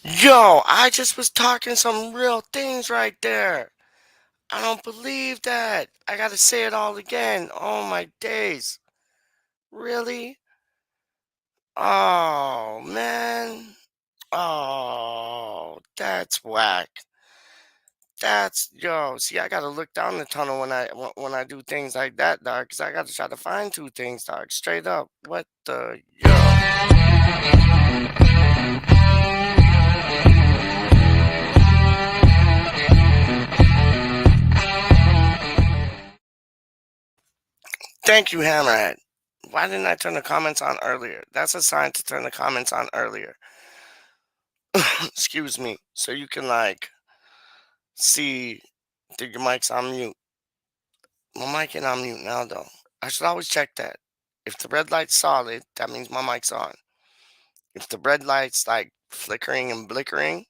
Yo, I just was talking some real things right there. I don't believe that. I gotta say it all again. Oh my days. Really? Oh man. Oh, that's whack. That's yo. See, I gotta look down the tunnel when I do things like that, dog. Cause I gotta try to find two things, dog. Straight up. What the yo? Thank you, Hammerhead. Why didn't I turn the comments on earlier? That's a sign to turn the comments on earlier. Excuse me. So you can like see that your mic's on mute. My mic ain't on mute now though. I should always check that. If the red light's solid, that means my mic's on. If the red light's like flickering and blickering,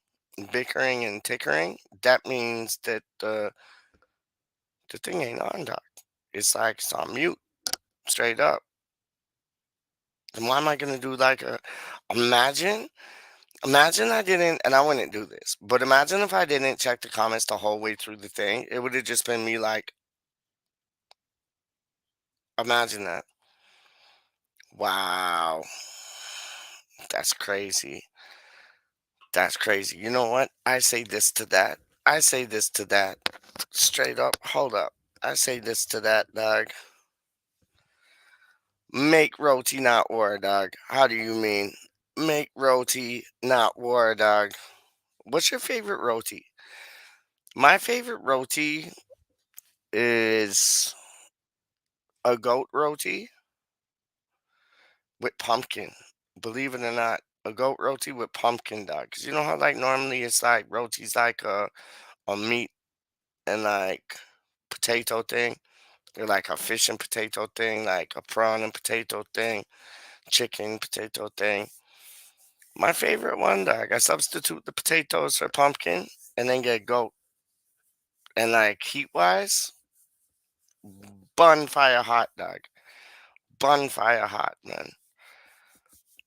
bickering and tickering, that means that the thing ain't on, doc. It's like it's on mute, straight up. Then why am I gonna do like a imagine? Imagine I didn't, and I wouldn't do this, but imagine if I didn't check the comments the whole way through the thing. It would have just been me like, imagine that. Wow. That's crazy. That's crazy. You know what? I say this to that. I say this to that. Straight up. Hold up. I say this to that, dog. Make roti, not war, dog. How do you mean? Make roti, not war, dog. What's your favorite roti? My favorite roti is a goat roti with pumpkin. Believe it or not, a goat roti with pumpkin, dog. Cause you know how like normally it's like roti's like a meat and like potato thing. They're like a fish and potato thing, like a prawn and potato thing, chicken potato thing. My favorite one, dog. I substitute the potatoes for pumpkin and then get goat. And like heat wise, bun fire hot, dog. Bun fire hot, man.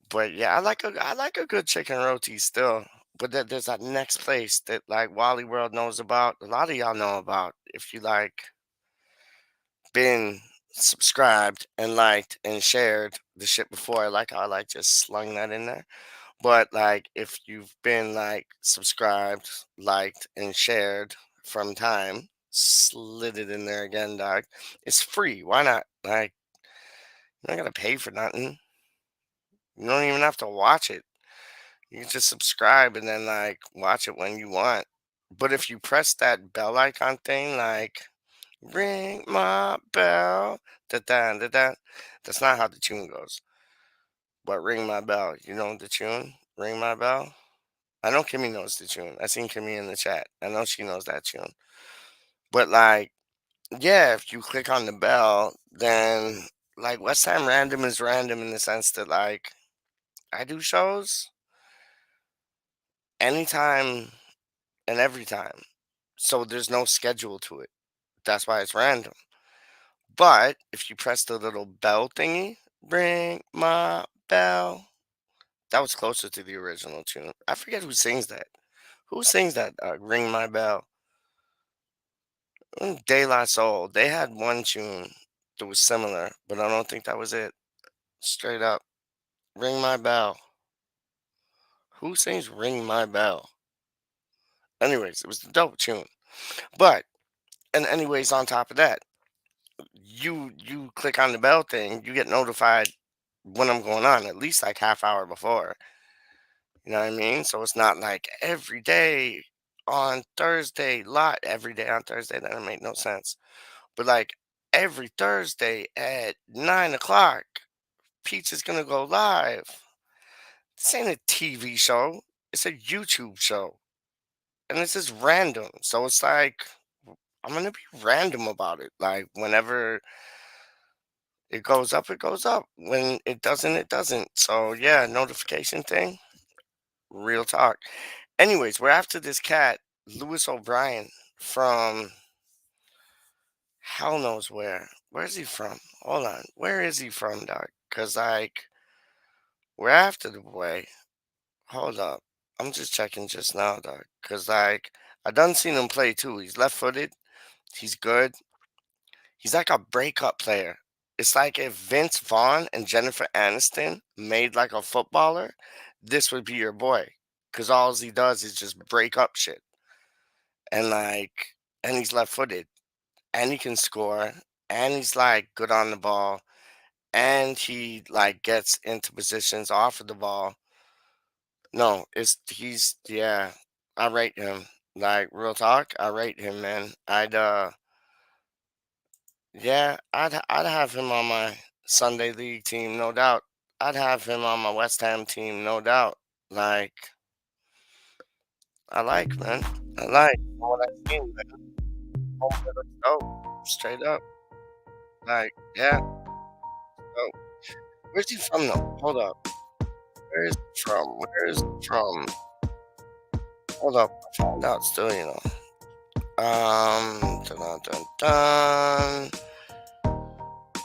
But yeah, I like a good chicken roti still. But there's that next place that like Wally World knows about. A lot of y'all know about if you like been subscribed and liked and shared the shit before. I like how I like just slung that in there. But like if you've been like subscribed, liked, and shared from time, slid it in there again, dog. It's free. Why not? Like you're not gonna pay for nothing. You don't even have to watch it. You can just subscribe and then like watch it when you want. But if you press that bell icon thing, like ring my bell, da da da da, that's not how the tune goes. But ring my bell, you know the tune? Ring my bell. I know Kimmy knows the tune. I seen Kimmy in the chat. I know she knows that tune. But like, yeah, if you click on the bell, then like West Time Random is random in the sense that like I do shows anytime and every time. So there's no schedule to it. That's why it's random. But if you press the little bell thingy, ring my bell, that was closer to the original tune. I forget who sings that. Who sings that? Ring my bell. De La Soul. They had one tune that was similar, but I don't think that was it. Straight up, ring my bell. Who sings ring my bell? Anyways, it was the dope tune. But and anyways, on top of that, you click on the bell thing, you get notified when I'm going on, at least like half hour before. You know what I mean? So it's not like every day on Thursday, lot every day on Thursday. That doesn't make no sense. But like every Thursday at 9 o'clock, Peach is gonna go live. This ain't a TV show. It's a YouTube show. And this is random. So it's like I'm gonna be random about it. Like whenever it goes up, it goes up. When it doesn't, it doesn't. So yeah, notification thing. Real talk. Anyways, we're after this cat, Lewis O'Brien from hell knows where. Where's he from? Hold on. Where is he from, Doc? Cause like we're after the boy. Hold up. I'm just checking just now, dog. Cause like I done seen him play too. He's left-footed. He's good. He's like a breakup player. It's like if Vince Vaughn and Jennifer Aniston made like a footballer, this would be your boy. Cause all he does is just break up shit. And like and he's left-footed. And he can score. And he's like good on the ball. And he like gets into positions off of the ball. No, he's yeah. I rate him. Like real talk, I rate him, man. Yeah, I'd have him on my Sunday league team, no doubt. I'd have him on my West Ham team, no doubt. Like I like, man. I like from what I've seen, man. Homeboy looks dope. Straight up. Like, yeah, dope. Where's he from though? Hold up. Where is he from? Where is he from? Hold up. I'll find out still, you know. Dun, dun, dun, dun.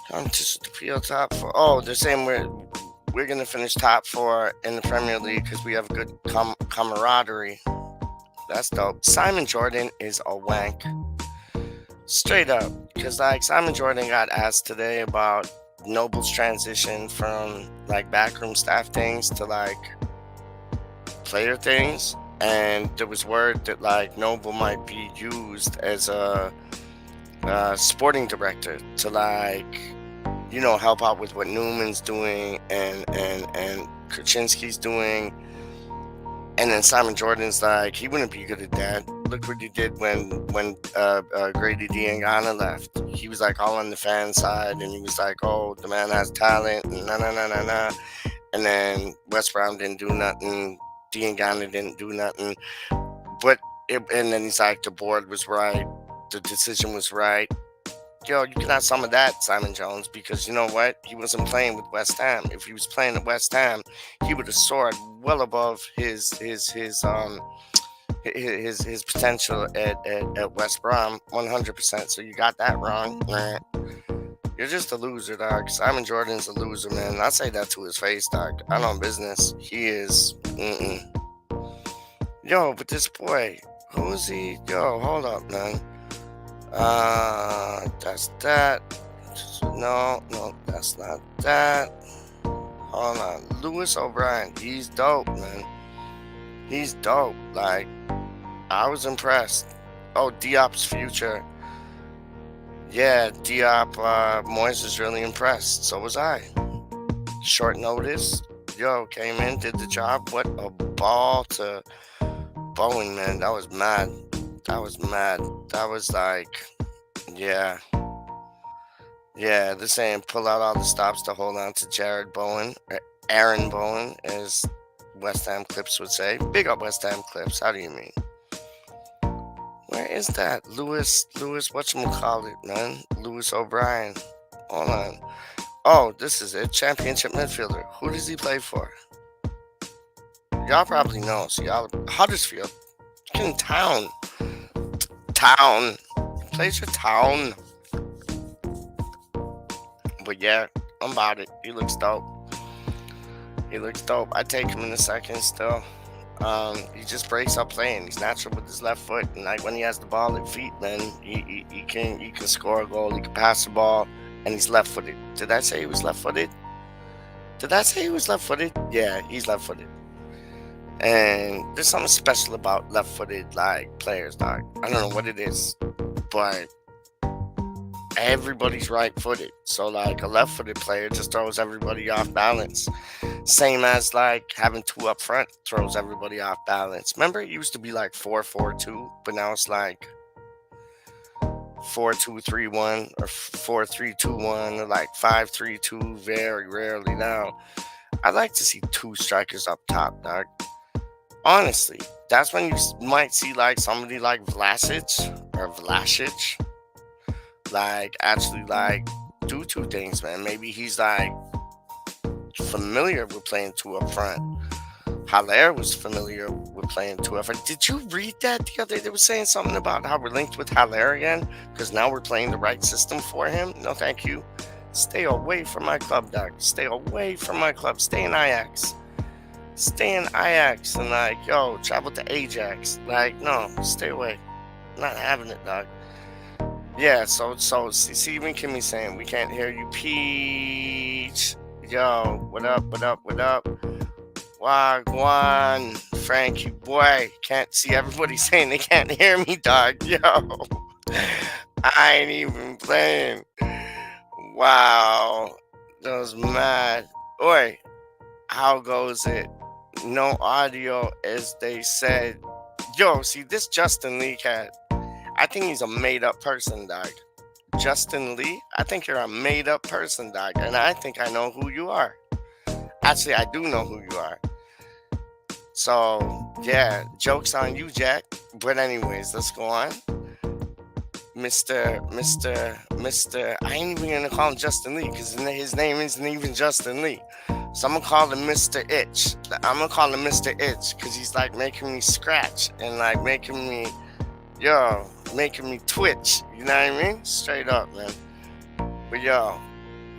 Competition to PL top four. Oh, they're saying we're gonna finish top four in the Premier League because we have good camaraderie. That's dope. Simon Jordan is a wank, straight up. Because like Simon Jordan got asked today about Noble's transition from like backroom staff things to like player things, and there was word that like Noble might be used as a sporting director to like help out with what Newman's doing and Krasinski's doing. And then Simon Jordan's like, he wouldn't be good at that. Look what he did when Grady Diangana left. He was like all on the fan side, and he was like, oh, the man has talent, and na. And then West Brom didn't do nothing. Diangana didn't do nothing. And then he's like, the board was right. The decision was right. Yo, you can have some of that, Simon Jones, because you know what? He wasn't playing with West Ham. If he was playing at West Ham, he would have soared well above his potential at West Brom, 100%. So you got that wrong, man. You're just a loser, dog. Simon Jordan's a loser, man. I say that to his face, dog. I know business. He is. Yo, but this boy, who is he? Yo, hold up, man. That's that. No, that's not that. Hold on. Lewis O'Brien. He's dope, man. He's dope. Like, I was impressed. Oh, Diop's future. Yeah, Diop, Moyes is really impressed. So was I. Short notice. Yo, came in, did the job. What a ball to Bowen, man. That was mad. That was like, yeah. Yeah, they're saying pull out all the stops to hold on to Jared Bowen, or Aaron Bowen, as West Ham Clips would say. Big up West Ham Clips. How do you mean? Where is that? Lewis, whatchamacallit, man? Lewis O'Brien. Hold on. Oh, this is it. Championship midfielder. Who does he play for? Y'all probably know. So Huddersfield. In Town. Plays for Town. But yeah, I'm about it. He looks dope. I take him in a second still. He just breaks up playing. He's natural with his left foot, and like when he has the ball at feet, man, he can score a goal. He can pass the ball, and he's left-footed. Did I say he was left-footed? Yeah, he's left-footed. And there's something special about left-footed like players, dog. I don't know what it is, but everybody's right-footed. So like a left-footed player just throws everybody off balance. Same as like having two up front throws everybody off balance. Remember, it used to be like 4-4-2, but now it's like 4-2-3-1 or 4-3-2-1 or like 5-3-2 very rarely now. I'd like to see two strikers up top, dog. Honestly, that's when you might see like somebody like Vlasic, like actually like do two things, man. Maybe he's like familiar with playing two up front. Haller was familiar with playing two up front. Did you read that the other day? They were saying something about how we're linked with Haller again because now we're playing the right system for him. No, thank you. Stay away from my club, dog. Stay away from my club. Stay in Ajax. stay in Ajax and like, yo, travel to Ajax. Like, no, stay away. Not having it, dog. Yeah, so see even Kimmy saying we can't hear you, Peach. Yo, what up, what up, what up? Wagwan, Frankie boy. Can't see everybody saying they can't hear me, dog. Yo. I ain't even playing. Wow. That was mad. Oi, how goes it? No audio, as they said. Yo, see, this Justin Lee cat, I think he's a made up person, dog. Justin Lee, I think you're a made up person, dog. And I think I know who you are. Actually, I do know who you are. So, yeah, joke's on you, Jack. But, anyways, let's go on. Mr. I ain't even gonna call him Justin Lee because his name isn't even Justin Lee. So I'm gonna call him Mr. Itch. I'm gonna call him Mr. Itch because he's like making me scratch and like making me twitch. You know what I mean? Straight up, man. But yo,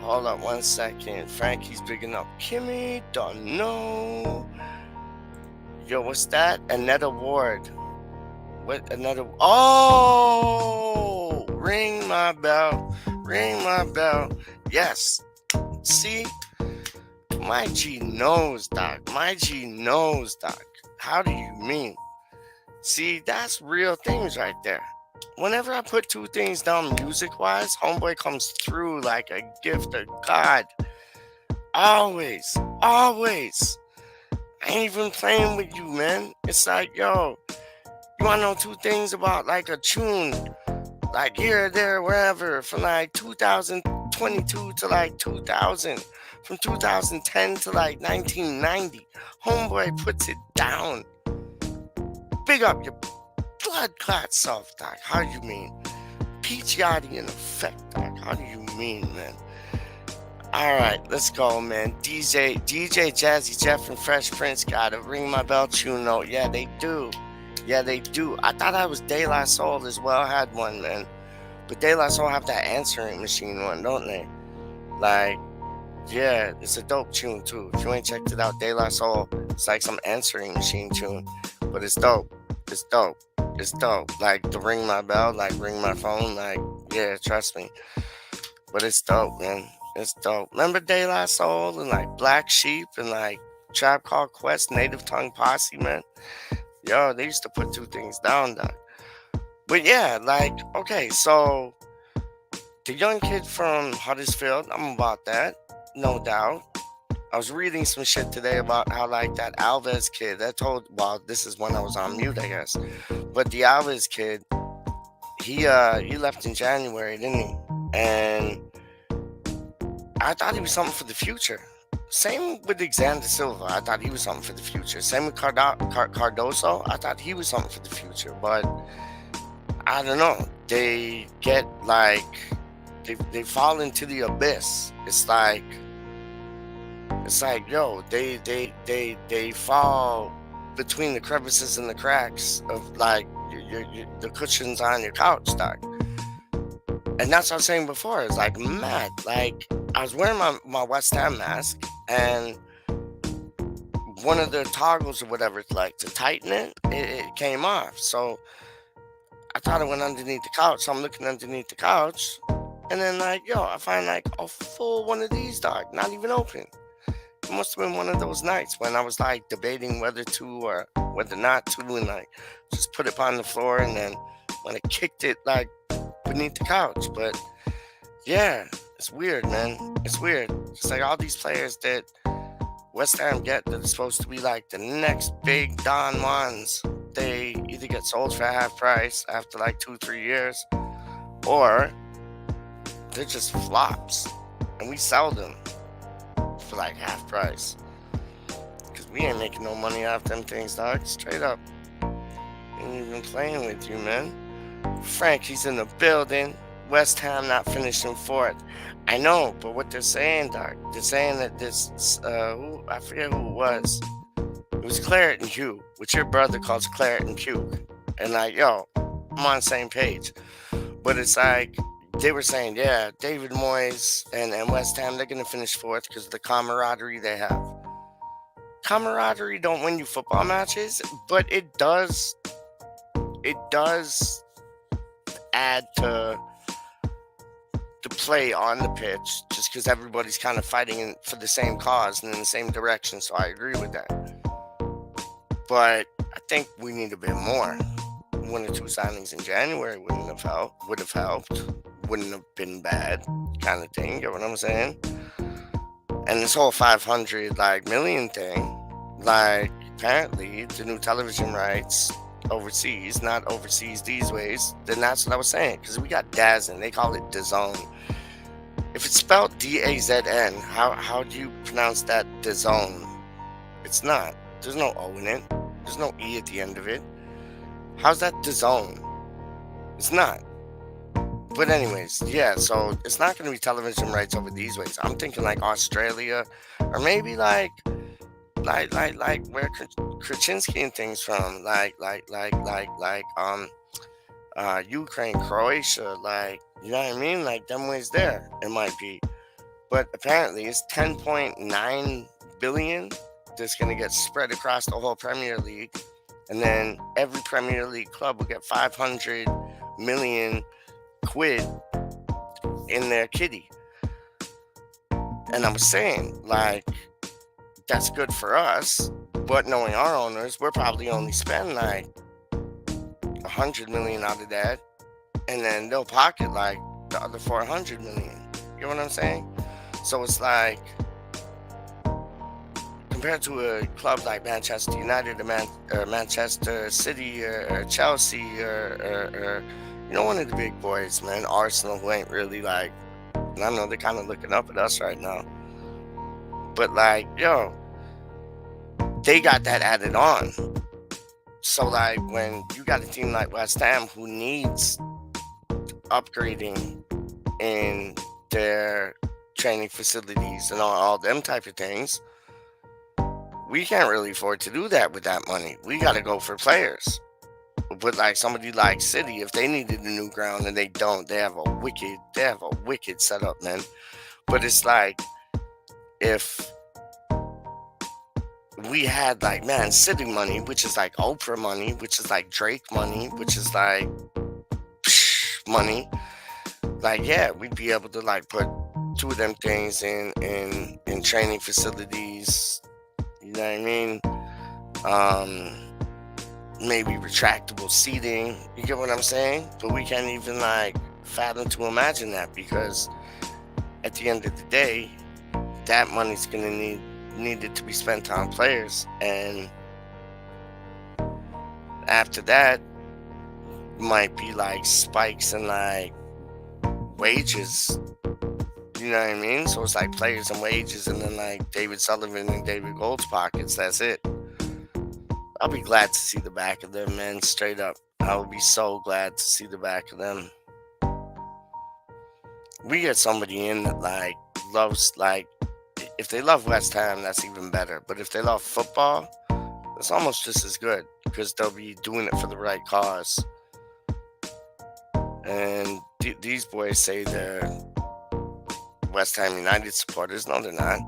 hold up 1 second. Frankie's bigging up Kimmy. Don't know. Yo, what's that? Another Ward. What another? Oh, ring my bell, ring my bell. Yes. See, my G knows, doc. My G knows, doc. How do you mean? See, that's real things right there. Whenever I put two things down music-wise, homeboy comes through like a gift of God. Always, always. I ain't even playing with you, man. It's like, yo. You wanna know two things about like a tune, like here, there, wherever, from like 2022 to like 2000, from 2010 to like 1990. Homeboy puts it down. Big up your blood clot self, doc. How do you mean? Peach Yachty in effect, doc. How do you mean, man? All right, let's go, man. DJ Jazzy Jeff and Fresh Prince gotta ring my bell tune note. Yeah, they do. Yeah, they do. I thought I was De La Soul as well had one, man. But De La Soul have that answering machine one, don't they? Like, yeah, it's a dope tune too. If you ain't checked it out, De La Soul, it's like some answering machine tune. But it's dope. It's dope. It's dope. Like the ring my bell, like ring my phone, like, yeah, trust me. But it's dope, man. It's dope. Remember De La Soul and like Black Sheep and like Trap Called Quest, Native Tongue Posse, man? Yo, they used to put two things down, dog. But yeah, like, okay, so the young kid from Huddersfield, I'm about that, no doubt. I was reading some shit today about how, like, that Alves kid, well, this is when I was on mute, I guess. But the Alves kid, he left in January, didn't he? And I thought he was something for the future. Same with Alexander Silva. I thought he was something for the future. Same with Cardoso. I thought he was something for the future. But I don't know. They get like they fall into the abyss. It's like yo, they fall between the crevices and the cracks of like the cushions on your couch, doc. And that's what I was saying before. It's like mad. Like I was wearing my West Ham mask, and one of the toggles or whatever, like to tighten it came off. So I thought it went underneath the couch. So I'm looking underneath the couch, and then like, yo, I find like a full one of these, dog, not even open. It must have been one of those nights when I was like debating whether to or whether not to, and like just put it on the floor, and then when I kicked it like beneath the couch. But yeah, it's weird, man. It's weird. It's like all these players that West Ham get that are supposed to be like the next big Don Juans, they either get sold for half price after like 2-3 years, or they're just flops, and we sell them for like half price because we ain't making no money off them things, dog. Straight up, ain't even playing with you, man. Frankie's in the building. West Ham not finishing fourth. I know, but what they're saying, doc, they're saying that this, I forget who it was. It was Claret and Hugh, which your brother calls Claret and Hugh. And like, yo, I'm on the same page. But it's like, they were saying, yeah, David Moyes and West Ham, they're going to finish fourth because of the camaraderie they have. camaraderie don't win you football matches, but it does add to the play on the pitch just because everybody's kind of fighting for the same cause and in the same direction. So I agree with that. But I think we need a bit more. One or two signings in January would have helped, wouldn't have been bad, kind of thing. Get what I'm saying? And this whole 500 million thing, like apparently the new television rights overseas, not overseas these ways. Then that's what I was saying because we got DAZN. They call it DAZN. If it's spelled DAZN, how do you pronounce that DAZN? It's not. There's no O in it. There's no E at the end of it. How's that DAZN? It's not. But anyways, yeah, so it's not going to be television rights over these ways. I'm thinking like Australia or maybe like where Krasinski and things from, Ukraine, Croatia, you know what I mean? Like them ways there, it might be. But apparently it's 10.9 billion that's going to get spread across the whole Premier League. And then every Premier League club will get 500 million quid in their kitty. And I was saying, that's good for us, but knowing our owners, we're probably only spend 100 million out of that, and then they'll pocket the other 400 million. You know what I'm saying? So it's compared to a club like Manchester United or Manchester City or Chelsea or one of the big boys, man, Arsenal, who ain't really and I know they're kind of looking up at us right now, but they got that added on. So when you got a team like West Ham who needs upgrading in their training facilities and all them type of things, we can't really afford to do that with that money. We got to go for players. But somebody like City, if they needed a new ground and they don't, they have a wicked setup, man. But it's if we had Man City money, which is Oprah money, which is Drake money, which is money, yeah, we'd be able to put two of them things in training facilities. You know what I mean? Maybe retractable seating. You get what I'm saying? But we can't even fathom to imagine that, because at the end of the day, that money's gonna needed to be spent on players, and after that might be spikes in wages. You know what I mean? So it's players and wages, and then David Sullivan and David Gold's pockets. That's it. I'll be glad to see the back of them, man. Straight up. I would be so glad to see the back of them. We get somebody in that loves if they love West Ham, that's even better. But if they love football, it's almost just as good, because they'll be doing it for the right cause. And these boys say they're West Ham United supporters. No, they're not.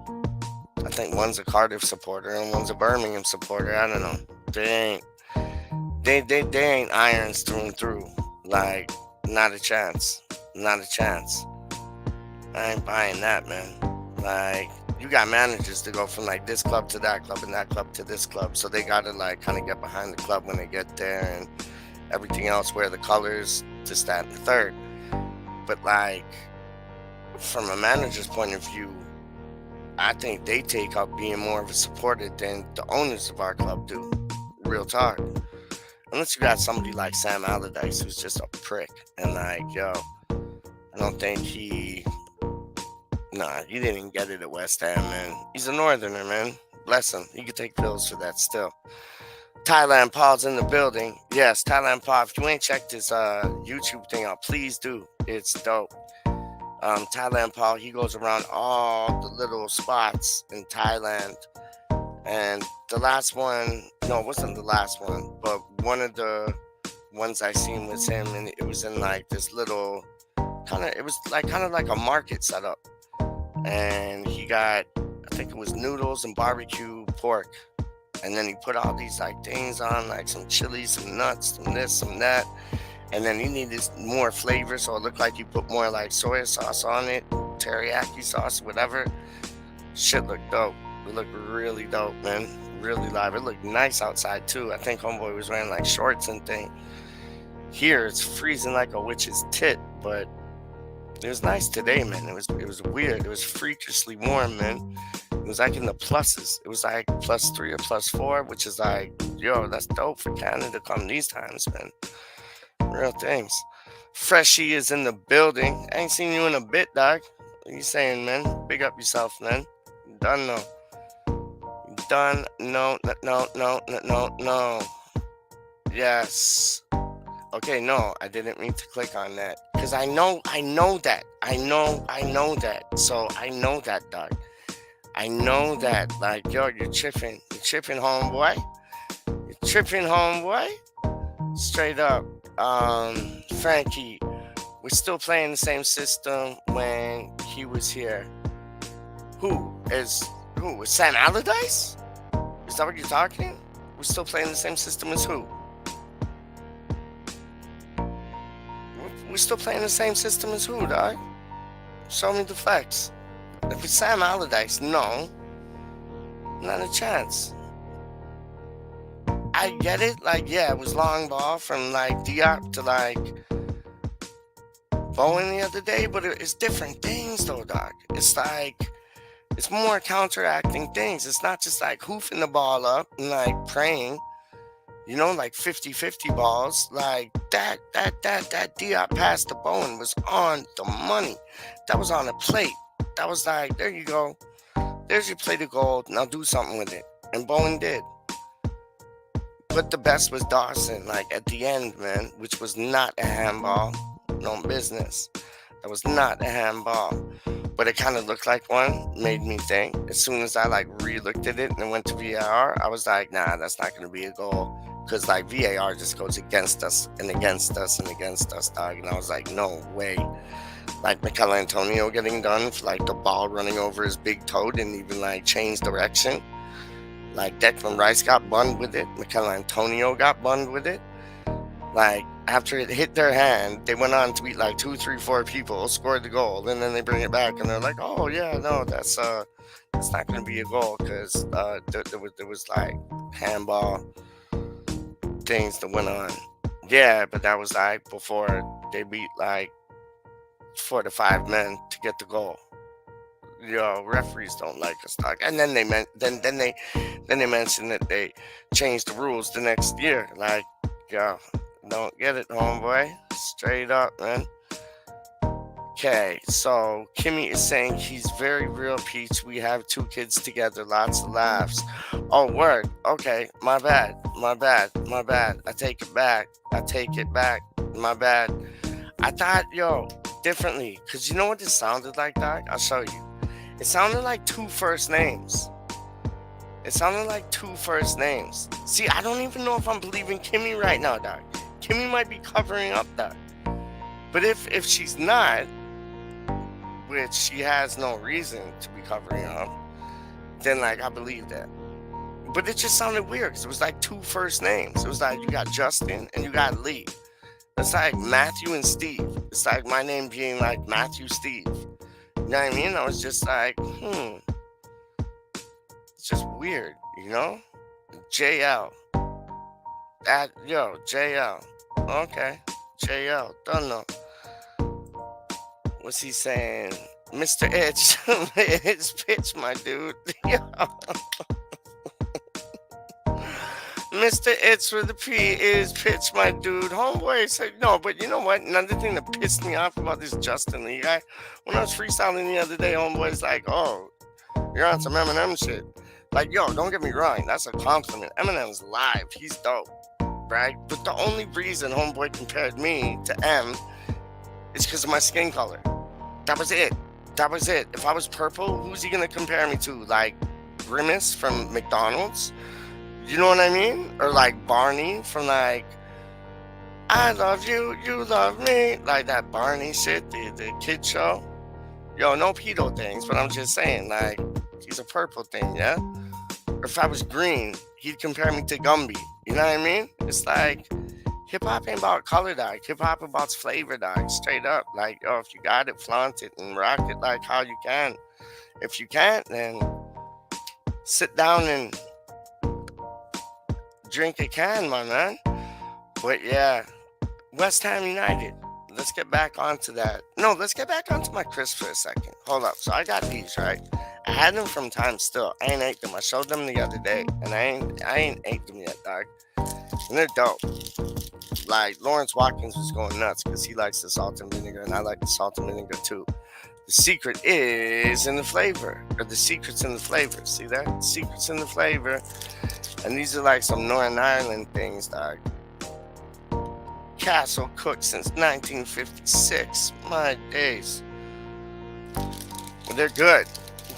I think one's a Cardiff supporter and one's a Birmingham supporter. I don't know. They ain't irons through and through. Not a chance. Not a chance. I ain't buying that, man. You got managers to go from this club to that club and that club to this club. So they gotta kind of get behind the club when they get there, and everything else, wear the colors, this, that, and the third. But from a manager's point of view, I think they take up being more of a supporter than the owners of our club do. Real talk. Unless you got somebody like Sam Allardyce, who's just a prick. And I don't think he didn't even get it at West Ham, man. He's a northerner, man. Bless him. He could take pills for that still. Thailand Paul's in the building. Yes, Thailand Paul. If you ain't checked his YouTube thing out, please do. It's dope. Thailand Paul, he goes around all the little spots in Thailand. And the last one, no, it wasn't the last one, but one of the ones I seen was him, and it was in this little it was kind of like a market setup. And he got, I think it was noodles and barbecue pork. And then he put all these like things on, like some chili, some nuts, some this, some that. And then he needed more flavor, so it looked like you put more like soy sauce on it, teriyaki sauce, whatever. Shit looked dope. It looked really dope, man. Really live. It looked nice outside too. I think homeboy was wearing like shorts and thing. Here it's freezing like a witch's tit, but it was nice today, man. It was weird. It was freakishly warm, man. It was like in the pluses. It was like +3 or +4, which is like, yo, that's dope for Canada come these times, man. Real things. Freshie is in the building. I ain't seen you in a bit, dog. What you saying, man? Big up yourself, man. Done no. Done no, no, no, no, no, no, no. Yes. Okay, no, I didn't mean to click on that. Cause I know that. I know that. So I know that, dog. I know that. Like, yo, you're tripping. You're tripping, homeboy. You're tripping, homeboy. Straight up. Frankie, we're still playing the same system when he was here. Who? Is Sam Allardyce? Is that what you're talking? We're still playing the same system as who? We're still playing the same system as who, dog? Show me the facts. If it's Sam Allardyce, no. Not a chance. I get it, like, yeah, it was long ball from like Diop to like Bowen the other day, but it's different things though, dog. It's like, it's more counteracting things. It's not just like hoofing the ball up and like praying, you know, like 50-50 balls. Like that Diop pass to Bowen was on the money. That was on a plate. That was like, there you go. There's your plate of gold. Now do something with it. And Bowen did. But the best was Dawson, like at the end, man, which was not a handball. No business. That was not a handball. But it kind of looked like one, made me think. As soon as I like re-looked at it and went to VAR, I was like, nah, that's not going to be a goal. Because like VAR just goes against us and against us and against us, dog. And I was like, no way. Like Mikel Antonio getting done for like the ball running over his big toe didn't even like change direction. Like Declan Rice got bunned with it. Mikel Antonio got bunned with it. Like after it hit their hand, they went on to beat like 2, 3, 4 people, scored the goal, and then they bring it back and they're like, oh yeah, no, that's not gonna be a goal because there was like handball things that went on. Yeah, but that was like before they beat like 4 to 5 men to get the goal. Yo, referees don't like us, dog. And then they mentioned that they changed the rules the next year. Like, yo, don't get it, homeboy. Straight up, man. Okay, so Kimmy is saying he's very real, Peach. We have 2 kids together, lots of laughs. Oh, word. Okay, my bad. I take it back. My bad. I thought, yo, differently. Because you know what this sounded like, dog? I'll show you. It sounded like 2 first names. See, I don't even know if I'm believing Kimmy right now, dog. Kimmy might be covering up, dog. But if she's not, which she has no reason to be covering up, then like I believe that. But it just sounded weird because it was like 2 first names. It was like you got Justin and you got Lee. It's like Matthew and Steve. It's like my name being like Matthew Steve. You know what I mean? I was just like, It's just weird, you know? JL. JL. Okay. JL. Don't know. What's he saying? Mr. Itch. It's pitch, my dude. Mr. Itch with the P is pitch, my dude. Homeboy said, no, but you know what? Another thing that pissed me off about this Justin Lee guy, when I was freestyling the other day, homeboy's like, oh, you're on some Eminem shit. Like, yo, don't get me wrong. That's a compliment. Eminem's live. He's dope, right? But the only reason homeboy compared me to M is because of my skin color. That was it. If I was purple, who's he going to compare me to? Like, Grimace from McDonald's? You know what I mean? Or like Barney from like, I love you, you love me. Like that Barney shit, the kid show. Yo, no pedo things, but I'm just saying, like, he's a purple thing, yeah? Or if I was green, he'd compare me to Gumby. You know what I mean? It's like hip hop ain't about color, dog. Hip hop about flavor, dog. Straight up. Like, oh, if you got it, flaunt it and rock it like how you can. If you can't, then sit down and drink a can, my man. But yeah, West Ham United. Let's get back onto that. No, let's get back onto my crisps for a second. Hold up. So I got these, right? I had them from time still. I ain't ate them. I showed them the other day, and I ain't ate them yet, dog. And they're dope. Like Lawrence Watkins was going nuts because he likes the salt and vinegar, and I like the salt and vinegar too. The secret is in the flavor, or the secret's in the flavor. See that? The secret's in the flavor. And these are like some Northern Ireland things, dog. Castle cooked since 1956. My days. They're good.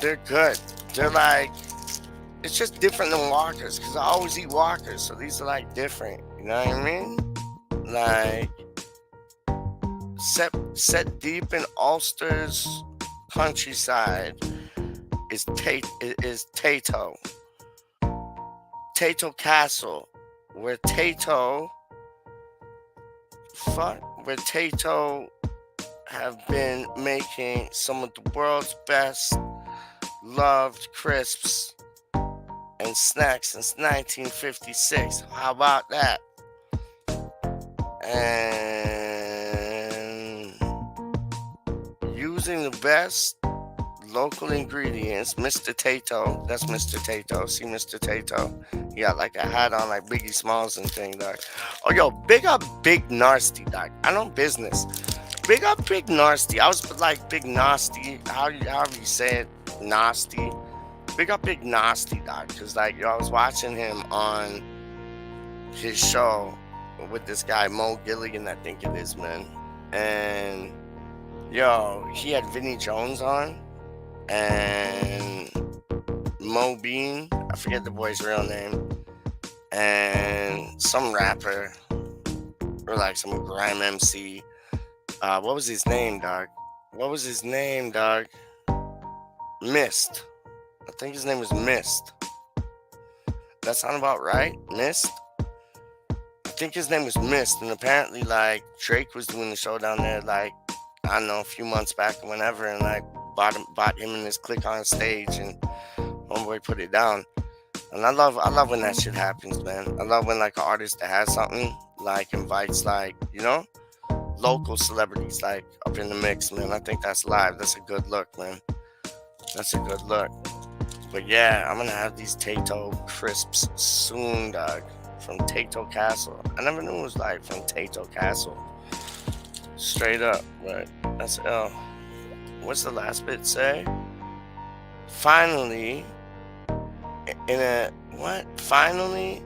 They're good. They're like, it's just different than Walkers because I always eat Walkers, so these are like different. You know what I mean? Like set deep in Ulster's countryside is TaLK. TaLK Castle, where TaLK have been making some of the world's best loved crisps and snacks since 1956. How about that? And using the best local ingredients, Mr. TaLK. That's Mr. TaLK. See Mr. TaLK? He got like a hat on like Biggie Smalls and thing, dog. Oh, yo, big up Big Nasty, dog. I know business. Big up Big Nasty. I was like Big Nasty. However you say it, Nasty. Big up Big Nasty, dog. Because like, yo, I was watching him on his show with this guy Mo Gilligan, I think it is, man. And yo, he had Vinnie Jones on and Mo Bean, I forget the boy's real name, and some rapper or like some grime MC. What was his name, dog? Mist. I think his name was Mist. That sound about right? Mist? I think his name was Mist, and apparently like Drake was doing the show down there like, I don't know, a few months back or whenever, and like bought him and his clique on stage, and homeboy put it down. And I love when that shit happens, man. I love when like an artist that has something like invites like, you know, local celebrities like up in the mix, man. I think that's live. That's a good look, man. That's a good look. But yeah, I'm gonna have these TaLK crisps soon, dog. From TaLK Castle. I never knew it was like from TaLK Castle. Straight up, but that's L. What's the last bit say? Finally, Finally,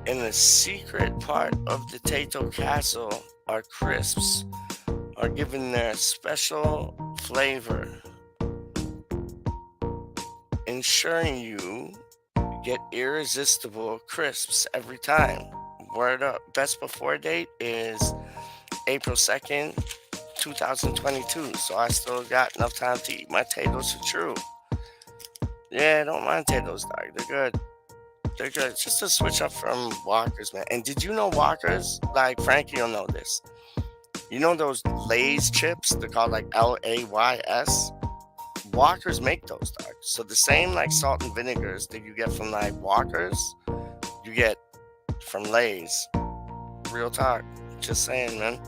in a secret part of the TaLK Castle, our crisps are given their special flavor, ensuring you get irresistible crisps every time. Word up. Best before date is April 2nd, 2022. So I still got enough time to eat my potatoes for true. Yeah, don't mind potatoes, dog. They're good. They're good. It's just a switch up from Walkers, man. And did you know Walkers? Like, Frankie will know this. You know those Lay's chips? They're called like Lays. Walkers make those, dog. So the same like salt and vinegars that you get from like Walkers, you get from Lay's. Real talk. Just saying, man.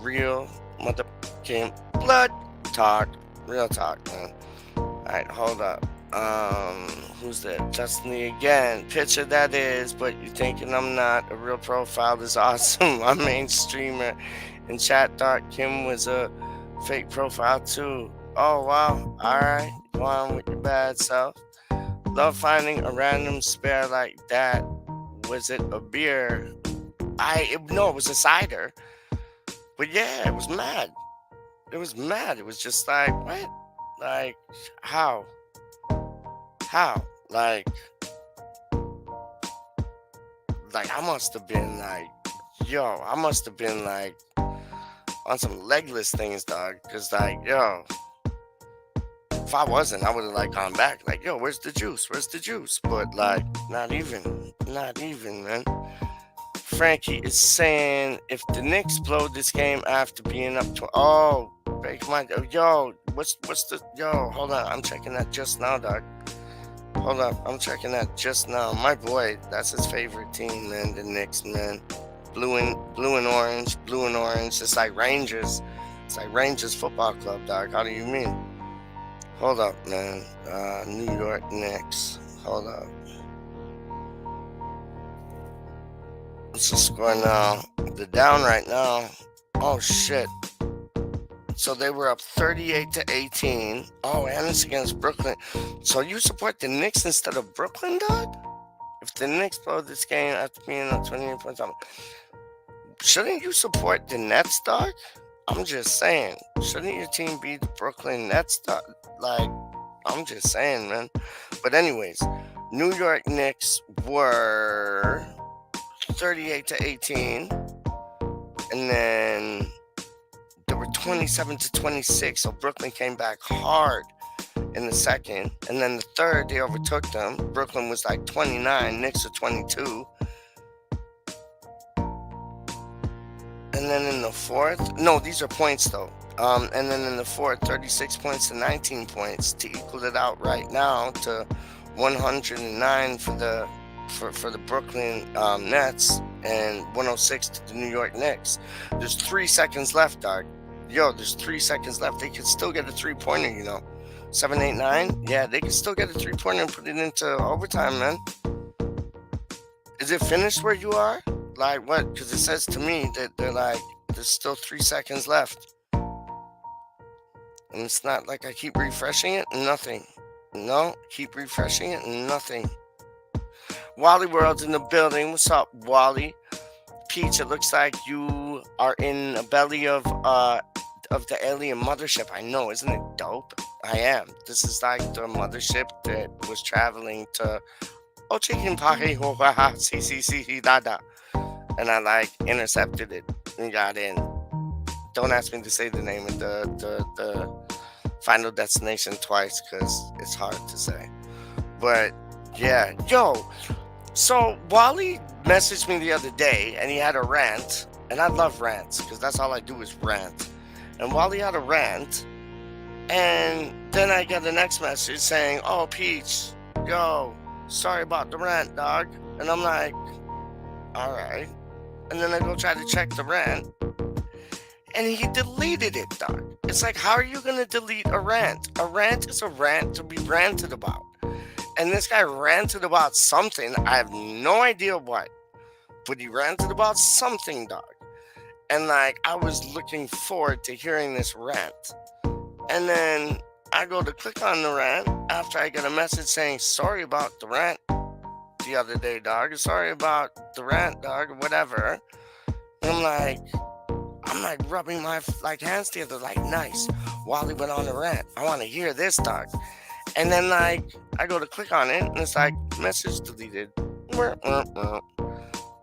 Real motherfucking blood talk. Real talk, man. Alright, hold up. Who's that? Justin Lee again. Picture that is, but you thinking I'm not. A real profile is awesome. My main streamer in chat thought Kim was a fake profile too. Oh wow. Alright. Go on with your bad self. Love finding a random spare like that. Was it a beer? No, it was a cider. But yeah, it was mad. It was mad. It was just like, what? Like, how? Like I must have been like, I must have been like on some legless things, dog. Cause like, If I wasn't, I would have like gone back, like, yo, where's the juice? Where's the juice? But like, not even, man. Frankie is saying if the Knicks blow this game after being up to break my yo, what's the yo? Hold on, I'm checking that just now, dog. Hold up, I'm checking that just now. My boy, that's his favorite team, man. The Knicks, man. Blue and orange, blue and orange. It's like Rangers. It's like Rangers Football Club, dog. How do you mean? Hold up, man. New York Knicks. Hold up. What's the score now? They're down right now. Oh shit. So they were up 38-18. Oh, and it's against Brooklyn. So you support the Knicks instead of Brooklyn, dog? If the Knicks blow this game after being up 28 points, shouldn't you support the Nets, dog? I'm just saying. Shouldn't your team be the Brooklyn Nets, dog? Like, I'm just saying, man. But anyways, New York Knicks were 38-18, and then they were 27-26. So Brooklyn came back hard in the second, and then the third they overtook them. Brooklyn was like 29, Knicks are 22. And then in the fourth, no, these are points though. And then in the fourth, 36 points to 19 points to equal it out right now to 109 for the Brooklyn Nets and 106 to the New York Knicks. There's 3 seconds left, dog. Yo, there's 3 seconds left. They could still get a 3-pointer, you know. 7, 8, 9. Yeah, they could still get a 3-pointer and put it into overtime, man. Is it finished where you are? Like what? Because it says to me that they're like, there's still 3 seconds left. And it's not like I keep refreshing it and nothing. No, keep refreshing it and nothing. Wally World's in the building. What's up, Wally? Peach, it looks like you are in the belly of the alien mothership. I know, isn't it dope? I am. This is like the mothership that was traveling to Chicken Paki CCC Dada. And I like intercepted it and got in. Don't ask me to say the name of the final destination twice because it's hard to say. But yeah, yo. So Wally messaged me the other day and he had a rant, and I love rants because that's all I do is rant. And Wally had a rant, and then I get the next message saying, "Oh, Peach, yo, sorry about the rant, dog." And I'm like, all right. And then I go try to check the rant, and he deleted it, dog. It's like, how are you gonna delete a rant? A rant is a rant to be ranted about. And this guy ranted about something. I have no idea what, but he ranted about something, dog. And like, I was looking forward to hearing this rant. And then I go to click on the rant after I get a message saying, sorry about the rant the other day, dog. Sorry about the rant, dog, or whatever. And I'm like rubbing my hands together, like, nice. Wally went on a rant. I want to hear this, dog. And then like I go to click on it, and it's like message deleted.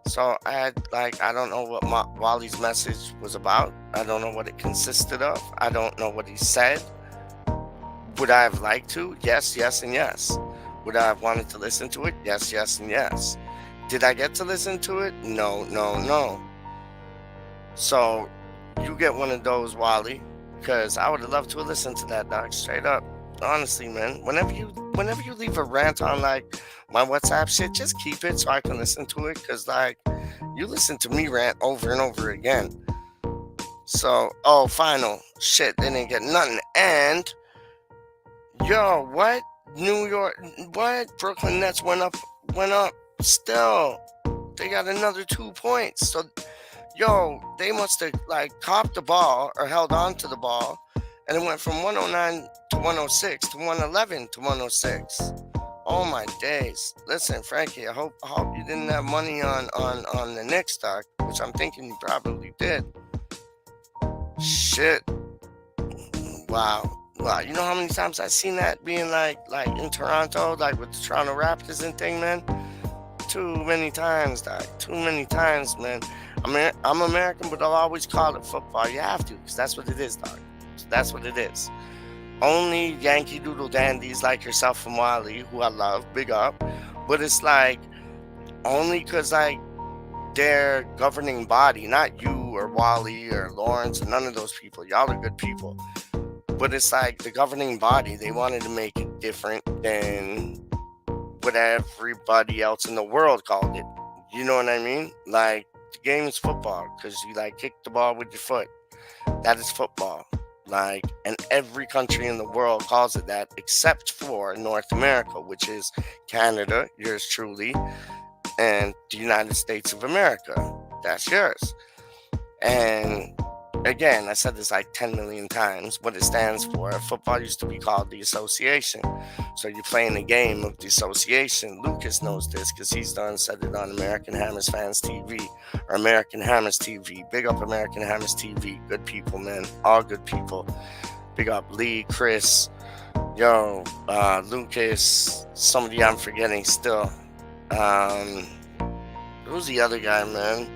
So I had I don't know what Wally's message was about. I don't know what it consisted of. I don't know what he said. Would I have liked to? Yes, yes, and yes. Would I have wanted to listen to it? Yes, yes, and yes. Did I get to listen to it? No, no, no. So you get one of those, Wally, because I would have loved to have listened to that, dog. Straight up. Honestly, man. Whenever you leave a rant on my WhatsApp shit, just keep it so I can listen to it. Cause you listen to me rant over and over again. So final shit, they didn't get nothing. And yo, what? Brooklyn Nets went up still. They got another 2 points. So yo, they must have copped the ball or held on to the ball, and it went from 109 to 106 to 111 to 106. Oh my days. Listen, Frankie, I hope you didn't have money on the Knicks stock, which I'm thinking you probably did. Shit. Wow. You know how many times I've seen that being like in Toronto, with the Toronto Raptors and thing, man? Too many times, dog. Too many times, man. I'm American, but I'll always call it football. You have to, because that's what it is, dog. That's what it is. only Yankee Doodle dandies like yourself from Wally, who I love, big up. But it's like only because like their governing body, not you or Wally or Lawrence or none of those people. Y'all are good people. But it's like the governing body, they wanted to make it different than what everybody else in the world called it. You know what I mean? Like the game is football because you like kick the ball with your foot. That is football. Like, and every country in the world calls it that except for North America, which is Canada, yours truly, and the United States of America. That's yours. And again, I said this like 10 million times. What it stands for, football used to be called the association. So you're playing a game of the association. Lucas knows this because he's done said it on American Hammers Fans TV or American Hammers TV. Big up American Hammers TV. Good people, man. All good people. Big up Lee, Chris, Lucas, somebody I'm forgetting still. Who's the other guy, man?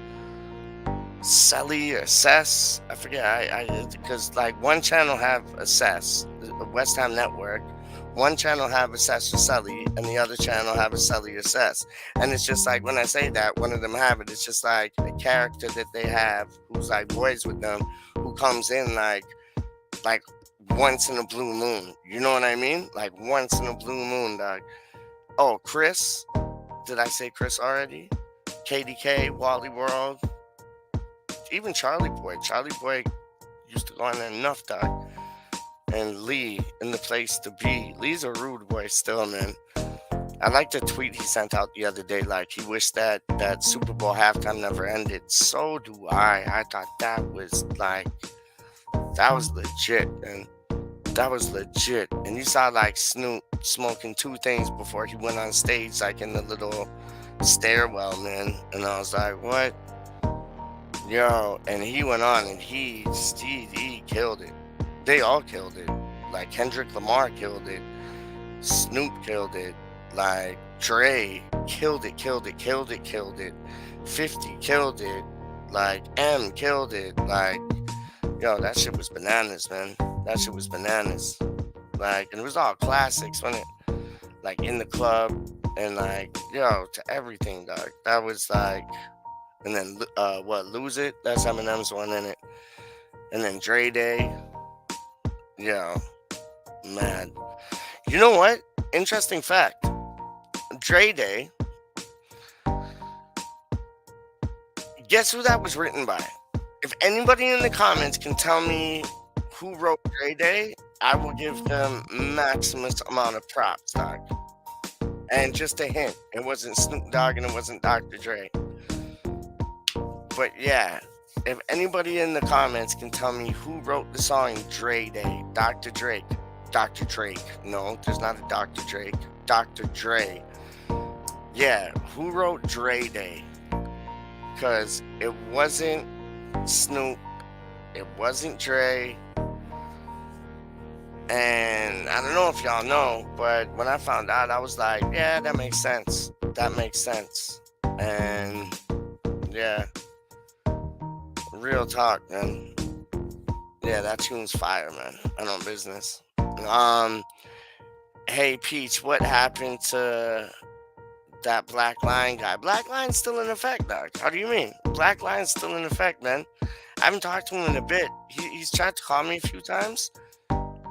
Selly or Cess. I forget. I because like one channel have Assess, the West Ham Network. One channel have Assess or Selly, and the other channel have a Selly or Cess. And it's just like when I say that, one of them have it. It's just like a character that they have who's like boys with them, who comes in like once in a blue moon. You know what I mean? Like once in a blue moon, dog. Oh, Chris. Did I say Chris already? KDK, Wally World, even Charlie Boy. Charlie Boy used to go on there enough, dog. And Lee in the place to be. Lee's a rude boy still, man. I like the tweet he sent out the other day. Like he wished that Super Bowl halftime never ended. So do I. I thought that was legit, man. That was legit. And you saw like Snoop smoking two things before he went on stage, like in the little stairwell, man. And I was like, what? Yo, and he went on and he killed it. They all killed it. Like Kendrick Lamar killed it. Snoop killed it. Like Dre killed it. 50 killed it. Like M killed it. Like, yo, that shit was bananas, man. That shit was bananas. Like, and it was all classics, wasn't it? Like in the club and like, yo, to everything, dog. That was like, and then Lose It? That's Eminem's one in it. And then Dre Day. Yo, man. You know what? Interesting fact. Dre Day. Guess who that was written by? If anybody in the comments can tell me who wrote Dre Day, I will give them maximus amount of props, dog. And just a hint, it wasn't Snoop Dogg and it wasn't Dr. Dre. But yeah, if anybody in the comments can tell me who wrote the song Dre Day, Dr. Drake. Dr. Drake. No, there's not a Dr. Drake. Dr. Dre. Yeah, who wrote Dre Day? Because it wasn't Snoop. It wasn't Dre. And I don't know if y'all know, but when I found out, I was like, yeah, that makes sense. That makes sense. And yeah. Real talk, man. Yeah, that tune's fire, man. I know business. Hey Peach, what happened to that Black Line guy? Black Line's still in effect, dog. How do you mean? Black Line's still in effect, man. I haven't talked to him in a bit. He's tried to call me a few times,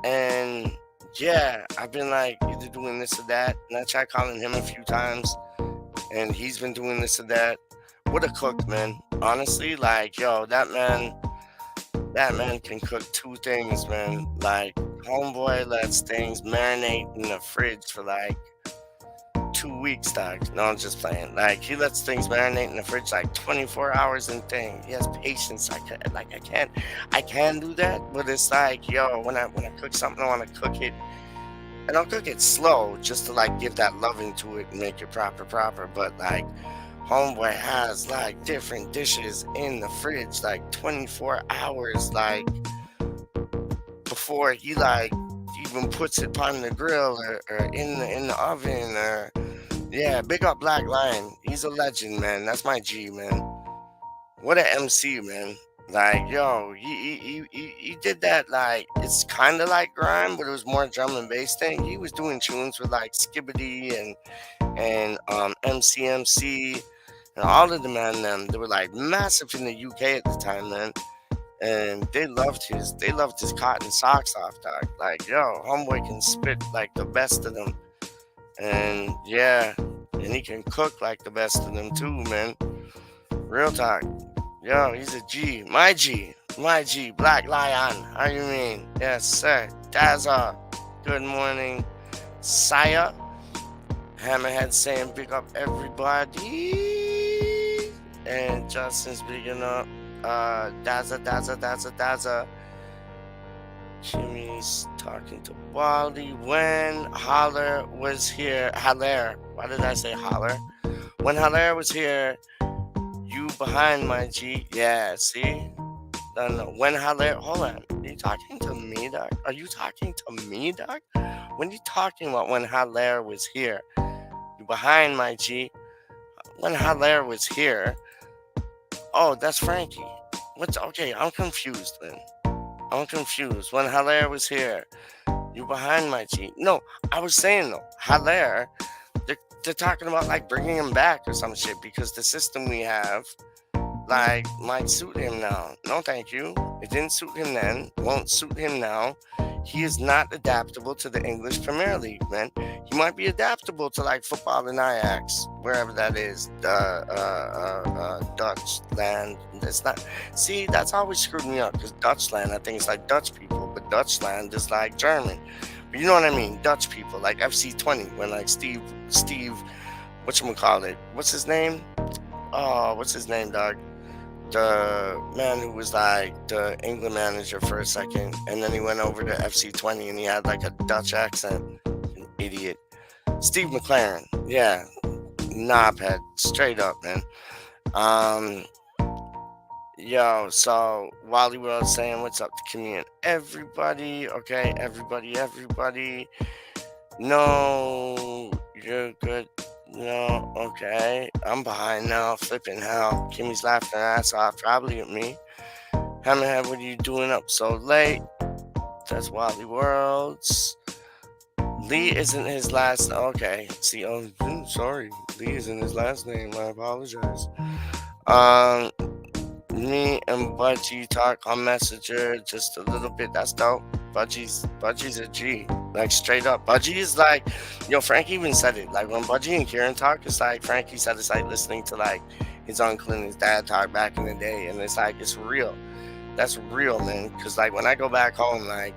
and yeah, I've been like either doing this or that, and I tried calling him a few times, and he's been doing this or that. What a cook, man. Honestly, like, yo, that man can cook two things, man. Like, homeboy lets things marinate in the fridge for like 2 weeks, dog. No, I'm just playing. Like, he lets things marinate in the fridge like 24 hours and thing. He has patience. I can do that, but it's like, yo, when I cook something, I want to cook it, and I'll cook it slow just to like give that loving to it and make it proper. But like, homeboy has like different dishes in the fridge like 24 hours, like before he like even puts it on the grill or in the oven. Or yeah, big up Black Lion. He's a legend, man. That's my G, man. What a MC, man. Like, yo, he did that. Like, it's kind of like grime, but it was more drum and bass thing. He was doing tunes with like Skibbity and MCMC and all of the man them. They were like massive in the UK at the time, man. And they loved his cotton socks off, dog. Like, yo, homeboy can spit like the best of them. And yeah, and he can cook like the best of them too, man. Real talk. Yo, he's a G. My G. My G. Black Lion. How you mean? Yes, sir. Daza. Good morning. Saya. Hammerhead saying big up everybody. And Justin's bigging up. Daza. Jimmy's talking to Wally. When Holler was here. Haller. Why did I say Holler? When Haller was here, you behind my G. Yeah, see? No. When Haller. Hold on. Are you talking to me, dog? Are you talking to me, dog? When you talking about when Haller was here? You behind my G. When Haller was here. Oh, that's Frankie. What's okay? I'm confused then. I'm confused. When Haller was here, you behind my G. No, I was saying though, Haller, they're talking about like bringing him back or some shit because the system we have like might suit him now. No, thank you. It didn't suit him then. Won't suit him now. He is not adaptable to the English Premier League, man. He might be adaptable to like football in Ajax, wherever that is, Dutch land. It's not. See, that's always screwed me up because Dutch land, I think it's like Dutch people, but Dutch land is like German. But you know what I mean? Dutch people, like FC20, when like Steve, whatchamacallit, what's his name? Oh, what's his name, dog? The man who was like the England manager for a second, and then he went over to FC20 and he had like a Dutch accent. An idiot. Steve McLaren. Yeah. Knobhead. Straight up, man. Um, Yo, so Wally World saying what's up to Communion. Everybody, okay, everybody. No, you're good. No, okay. I'm behind now. Flipping hell. Kimmy's laughing her ass off, probably at me. Hammerhead, what are you doing up so late? That's Wally Worlds. Lee isn't his last. Okay. See, sorry. Lee isn't his last name. I apologize. Me and Budgie talk on Messenger just a little bit. That's dope. Budgie's a G. Like straight up. Budgie is like, yo, Frankie even said it. Like when Budgie and Kieran talk, it's like Frankie said it's like listening to like his uncle and his dad talk back in the day. And it's like, it's real. That's real, man. Cause like when I go back home, like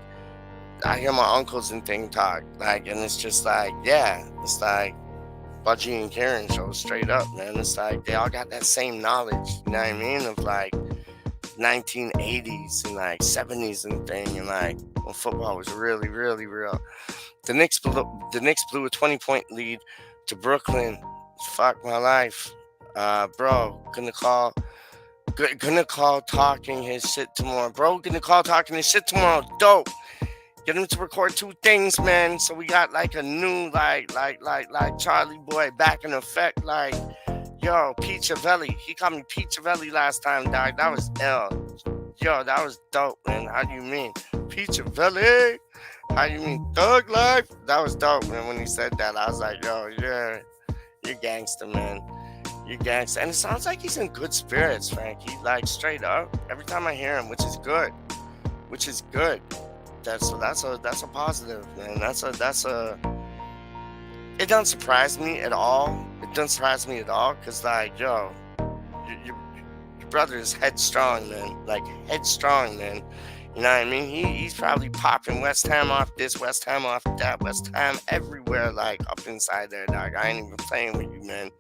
I hear my uncles and thing talk. Like, and it's just like, yeah, it's like Budgie and Karen show straight up, man. It's like they all got that same knowledge, you know what I mean? Of like 1980s and like 70s and thing, and like when football was really, really real. The Knicks blew a 20-point lead to Brooklyn. Fuck my life, bro. Gonna call talking his shit tomorrow, bro. Gonna call talking his shit tomorrow. Dope. Get him to record 2 things, man. So we got like a new, like Charlie Boy back in effect. Like, yo, Peachavelli. He called me Peachavelli last time, dog. That was L. Yo, that was dope, man. How do you mean? Peachavelli? How do you mean? Thug life? That was dope, man. When he said that, I was like, yo, yeah, you're gangster, man. You're gangster. And it sounds like he's in good spirits, Frankie. Like, straight up. Every time I hear him, which is good. That's a positive, man. It doesn't surprise me at all. Cause like, yo, your brother is headstrong, man. Like headstrong, man. You know what I mean? He's probably popping West Ham off this, West Ham off that, West Ham everywhere, like up inside there, dog. I ain't even playing with you, man.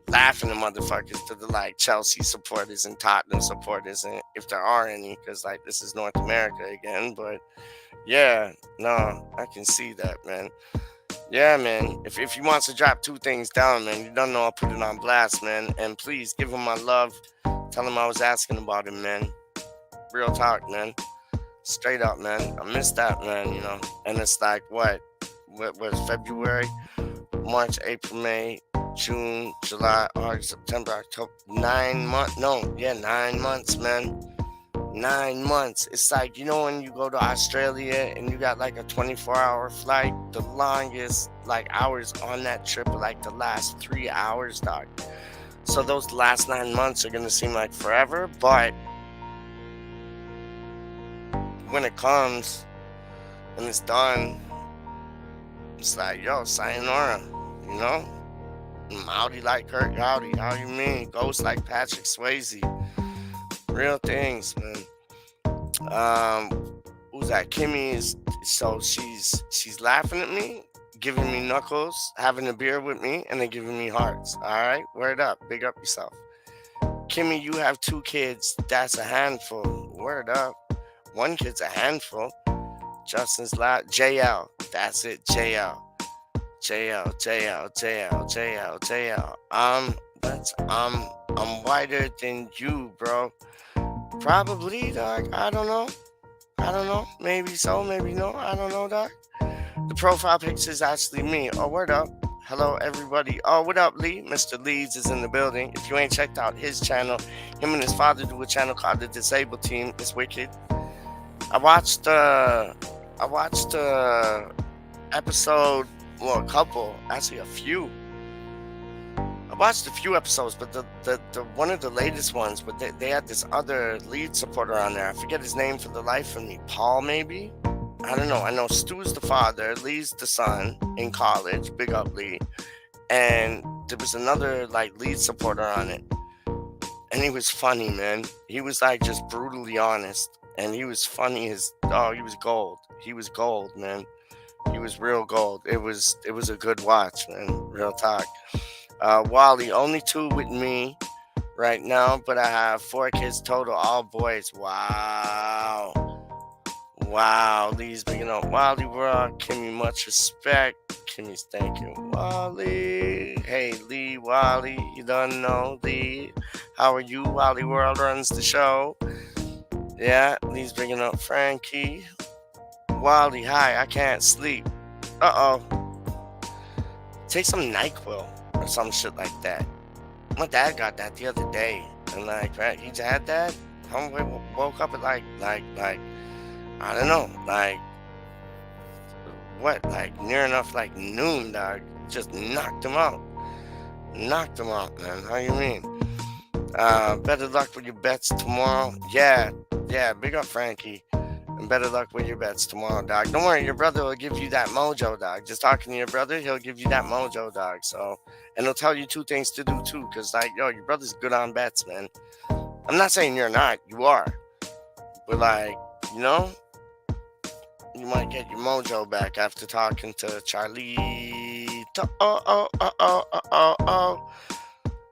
Laughing at motherfuckers to the like Chelsea supporters and Tottenham supporters, and if there are any, because like this is North America again. But yeah, no, I can see that, man. Yeah, man. If he wants to drop 2 things down, man, you don't know I'll put it on blast, man. And please give him my love. Tell him I was asking about him, man. Real talk, man. Straight up, man. I missed that, man. You know. And it's like what was February, March, April, May, June, July, August, September, October, 9 months. No, yeah, 9 months, man. 9 months. It's like, when you go to Australia and you got like a 24-hour flight, the longest like hours on that trip are like the last 3 hours, dog. So those last 9 months are gonna seem like forever, but when it comes and it's done, it's like, yo, sayonara, you know? Howdy like Kurt Howdy, how you mean? Ghost like Patrick Swayze. Real things, man. Who's that? Kimmy is, so she's laughing at me, giving me knuckles, having a beer with me, and then giving me hearts. Alright? Word up. Big up yourself. Kimmy, you have 2 kids. That's a handful. Word up. One kid's a handful. Justin's loud. JL. That's it. JL. JL. JL. JL. JL. JL. I'm whiter than you, bro. Probably, dog. I don't know. Maybe so, maybe no. I don't know, dog. The profile picture is actually me. Oh, word up. Hello, everybody. Oh, what up, Lee? Mr. Leeds is in the building. If you ain't checked out his channel, him and his father do a channel called The Disabled Team. It's wicked. I watched episode, well, a couple, actually a few. I watched a few episodes, but the one of the latest ones, but they had this other lead supporter on there. I forget his name for the life of me. Paul, maybe? I don't know. I know Stu's the father, Lee's the son in college. Big up, Lee. And there was another like lead supporter on it. And he was funny, man. He was like just brutally honest. And he was funny as, oh, he was gold. He was gold, man. He was real gold. It was a good watch, man. Real talk. Wally, only 2 with me right now, but I have 4 kids total, all boys. Wow. Lee's big up. Wally Rock, Kimmy, much respect. Kimmy's thank you. Wally. Hey, Lee, Wally, you don't know, Lee. How are you? Wally World runs the show. Yeah, Lee's bringing up Frankie. Wally, hi, I can't sleep. Uh-oh. Take some NyQuil or some shit like that. My dad got that the other day. And like, right, he had that. I woke up at like, I don't know, like, what, like, near enough, like, noon, dog. Just knocked him out. Knocked him out, man. How you mean? Better luck with your bets tomorrow. Yeah, big up, Frankie. And better luck with your bets tomorrow, dog. Don't worry, your brother will give you that mojo, dog. Just talking to your brother, he'll give you that mojo, dog. So, and he'll tell you 2 things to do, too. Because, like, yo, your brother's good on bets, man. I'm not saying you're not. You are. But, like, you know, you might get your mojo back after talking to Charlie.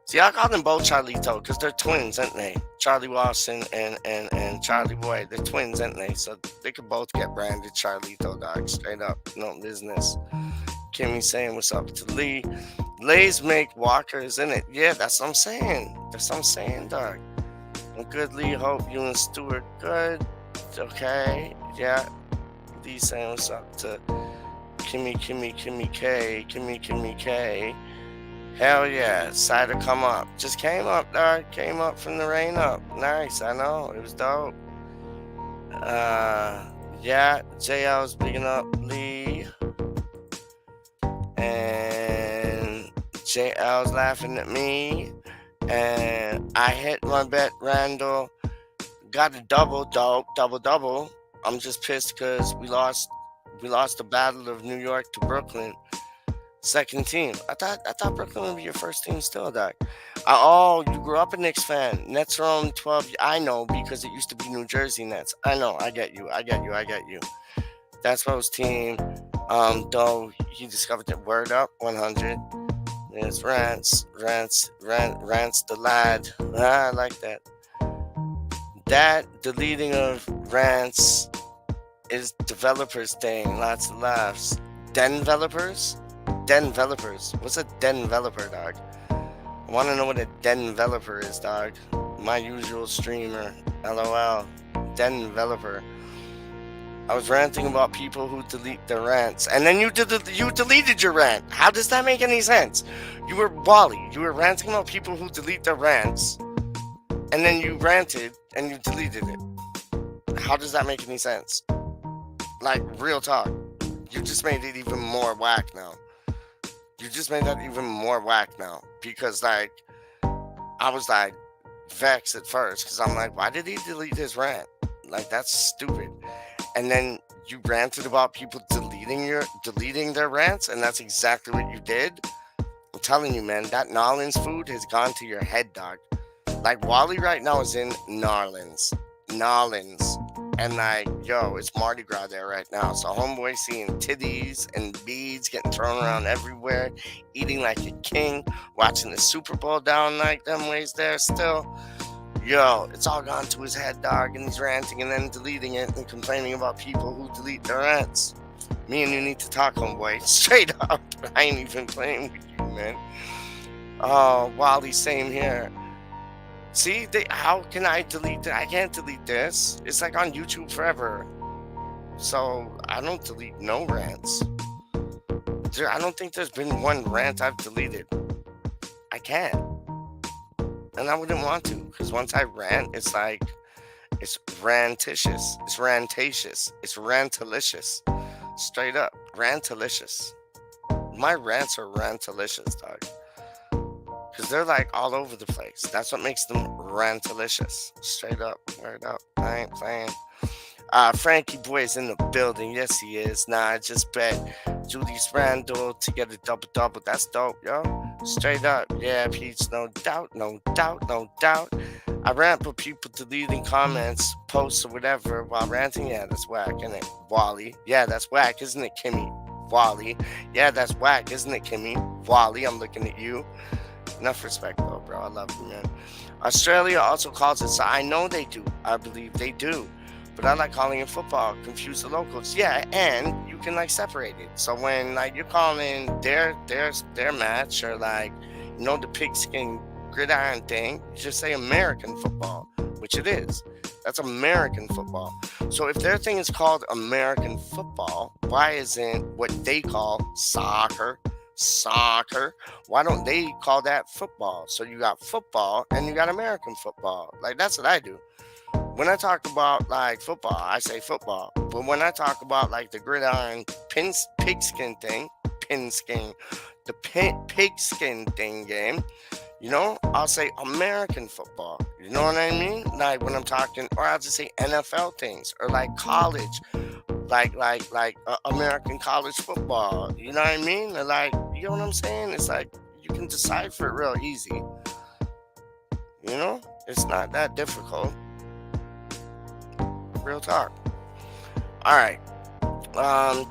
See, I call them both Charlito because they're twins, aren't they? Charlie Watson and Charlie Boy. They're twins, aren't they? So they could both get branded Charlito, dog. Straight up. No business. Kimmy saying what's up to Lee. Lays make walkers, in it. Yeah, that's what I'm saying. Dog. Well, good, Lee. Hope you and Stuart good. Okay. Yeah. Lee saying what's up to Kimmy K. Hell yeah, cider come up. Just came up, dog. Came up from the rain up. Nice, I know. It was dope. Yeah, JL's bigging up Lee. And JL's laughing at me. And I hit my bet, Randall. Got a double. I'm just pissed because we lost the Battle of New York to Brooklyn. Second team. I thought Brooklyn would be your first team still, dog. Oh, you grew up a Knicks fan. Nets are only 12. I know because it used to be New Jersey Nets. I know. I get you. That's Ro's team. Though he discovered the word up 100. It's Rants the lad. I like that. That deleting of Rants is developers thing. Lots of laughs. Denvelopers? What's a denveloper, dog? I want to know what a denveloper is, dog. My usual streamer. LOL. Denveloper. I was ranting about people who delete their rants. And then you deleted your rant. How does that make any sense? You were Wally. You were ranting about people who delete their rants. And then you ranted and you deleted it. How does that make any sense? Like, real talk. You just made it even more whack now. You just made that even more whack now. Because, like, I was like vexed at first because I'm like, why did he delete his rant? Like, that's stupid. And then you ranted about people deleting their rants, and that's exactly what you did. I'm telling you, man, that Nolans food has gone to your head, dog. Like, Wally right now is in Nolans. And like, yo, it's Mardi Gras there right now. So homeboy seeing titties and beads getting thrown around everywhere, eating like a king, watching the Super Bowl down like them ways there still. Yo, it's all gone to his head, dog, and he's ranting and then deleting it and complaining about people who delete their rants. Me and you need to talk, homeboy. Straight up. I ain't even playing with you, man. Oh, Wally, same here. See, how can I delete that? I can't delete this. It's like on YouTube forever. So I don't delete no rants. I don't think there's been one rant I've deleted. I can't. And I wouldn't want to. Because once I rant, it's like, it's rantitious. It's rantatious. It's rantalicious. Straight up. Rantalicious. My rants are rantalicious, dog. Because they're like all over the place. That's what makes them rantalicious. Straight up. Word up. I ain't playing. Frankie Boy is in the building. Yes, he is. Nah, I just bet Julius Randle to get a double-double. That's dope, yo. Straight up. Yeah, Peach. No doubt. No doubt. No doubt. I rant for people deleting comments, posts, or whatever while ranting. Yeah, that's whack, isn't it? Wally. Yeah, that's whack, isn't it, Kimmy? Wally. Yeah, that's whack, isn't it, Kimmy? Wally, I'm looking at you. Enough respect, though, bro. I love you, man. Australia also calls it. So I know they do. I believe they do. But I like calling it football. Confuse the locals. Yeah, and you can like separate it. So when like you're calling their match or like the pigskin gridiron thing, you just say American football, which it is. That's American football. So if their thing is called American football, why isn't what they call soccer? Why don't they call that football? So you got football and you got American football. Like, that's what I do. When I talk about like football, I say football. But when I talk about like the gridiron pigskin thing, pigskin thing game, I'll say American football. You know what I mean? Like when I'm talking, or I'll just say NFL things, or like college, like American college football. You know what I mean? Or like, you know what I'm saying? It's like you can decipher it real easy. It's not that difficult. Real talk. All right.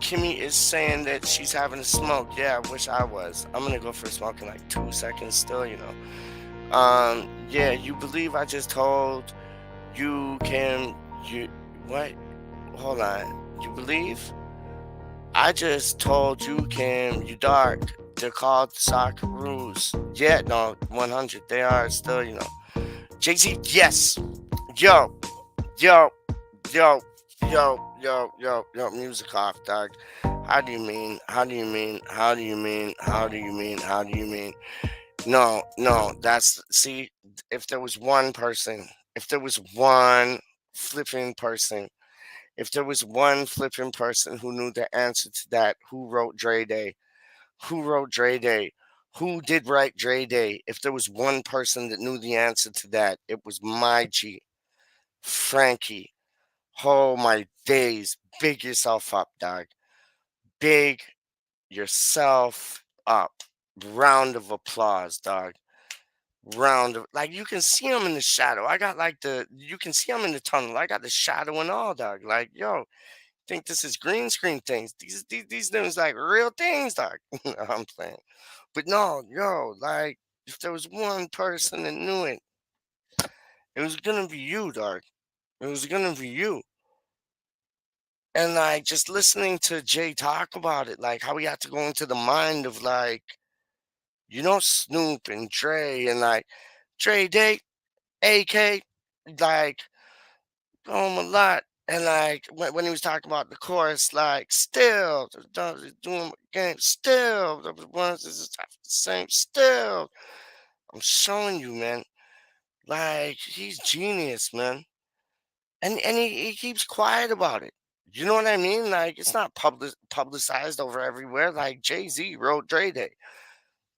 Kimmy is saying that she's having a smoke. Yeah, I wish I was. I'm gonna go for a smoke in like 2 seconds still. Yeah, you believe I just told you what? Hold on. You believe? I just told you dark. They're called Socceroos. Yeah, no, 100. They are still. Jay-Z, yes. Yo, yo, yo, yo, music off, dog. How do you mean? How do you mean? How do you mean? How do you mean? How do you mean? No, see, if there was one person, if there was one flipping person, if there was one flipping person who knew the answer to that, who wrote Dre Day? Who wrote Dre Day? Who did write Dre Day? If there was one person that knew the answer to that, it was my G, Frankie. Oh my days. Big yourself up, dog. Big yourself up. Round of applause, dog. Round of, like, you can see him in the shadow. I got like you can see him in the tunnel. I got the shadow and all, dog. Like, yo, think this is green screen things. These things like real things, dog. I'm playing. But no, yo, like, if there was one person that knew it, it was gonna be you, dog. It was gonna be you. And like just listening to Jay talk about it, like how he had to go into the mind of like, Snoop and Dre and like Dre Day, AK, like a lot. And like when he was talking about the chorus, like still doing games, still the ones is the same, still. I'm showing you, man. Like he's genius, man. and he keeps quiet about it. You know what I mean? Like it's not publicized over everywhere. Like Jay-Z wrote Dre Day.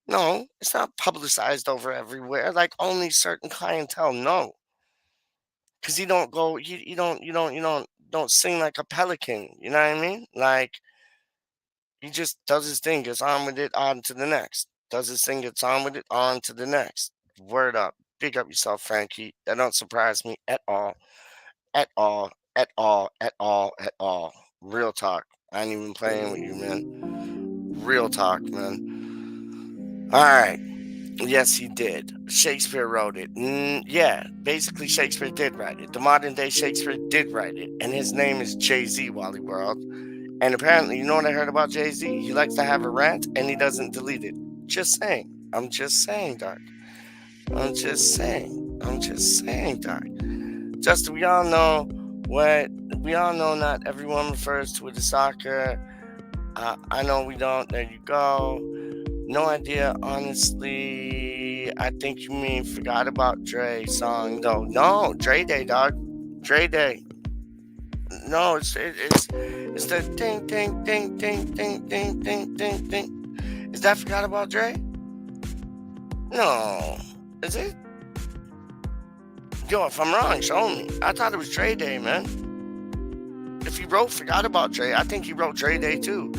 No, it's not publicized over everywhere. Like only certain clientele know, because you don't go, you don't sing like a pelican. You know what I mean? Like he just does his thing, gets on with it, on to the next. Does his thing, gets on with it, on to the next. Word up, big up yourself, Frankie. That don't surprise me at all, at all, at all, at all, at all. Real talk. I ain't even playing with you, man. Real talk, man. All right. Yes, he did. Shakespeare wrote it. Yeah, basically, Shakespeare did write it. The modern day Shakespeare did write it. And his name is Jay Z, Wally World. And apparently, you know what I heard about Jay Z? He likes to have a rant and he doesn't delete it. Just saying. I'm just saying, Doc. I'm just saying. I'm just saying, Doc. Just we all know what we all know. Not everyone refers to it as soccer. I know we don't. There you go. No idea, honestly. I think you mean forgot about Dre song though. No, Dre Day, dog. Dre Day. No, it's the ding ding ding ding ding ding ding ding ding. Is that forgot about Dre? No. Is it? Yo, if I'm wrong, show me. I thought it was Dre Day, man. If he wrote forgot about Dre, I think he wrote Dre Day too.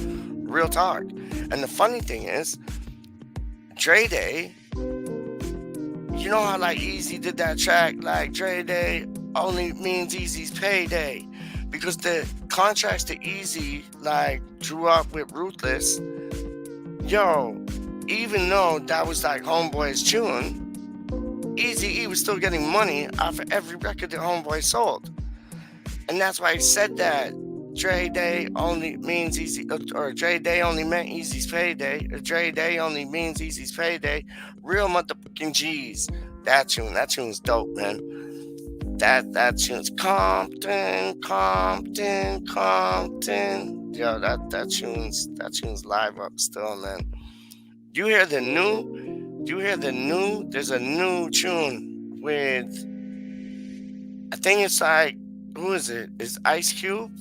Real talk. And the funny thing is, Dre Day, you know how like Easy did that track, like Dre Day only means Easy's payday. Because the contracts to Easy like drew up with Ruthless, yo, even though that was like Homeboy's tune, Easy E was still getting money off of every record that Homeboy sold. And that's why he said that Dre Day only means Easy, or Dre Day only meant Easy's payday, or Dre Day only means Easy's payday. Real motherfucking G's. That tune's dope, man. That tune's Compton, Compton, Compton. Yo, that tune's live up still, man. You hear the new? Do you hear the new? There's a new tune with, I think it's like, who is it? It's Ice Cube,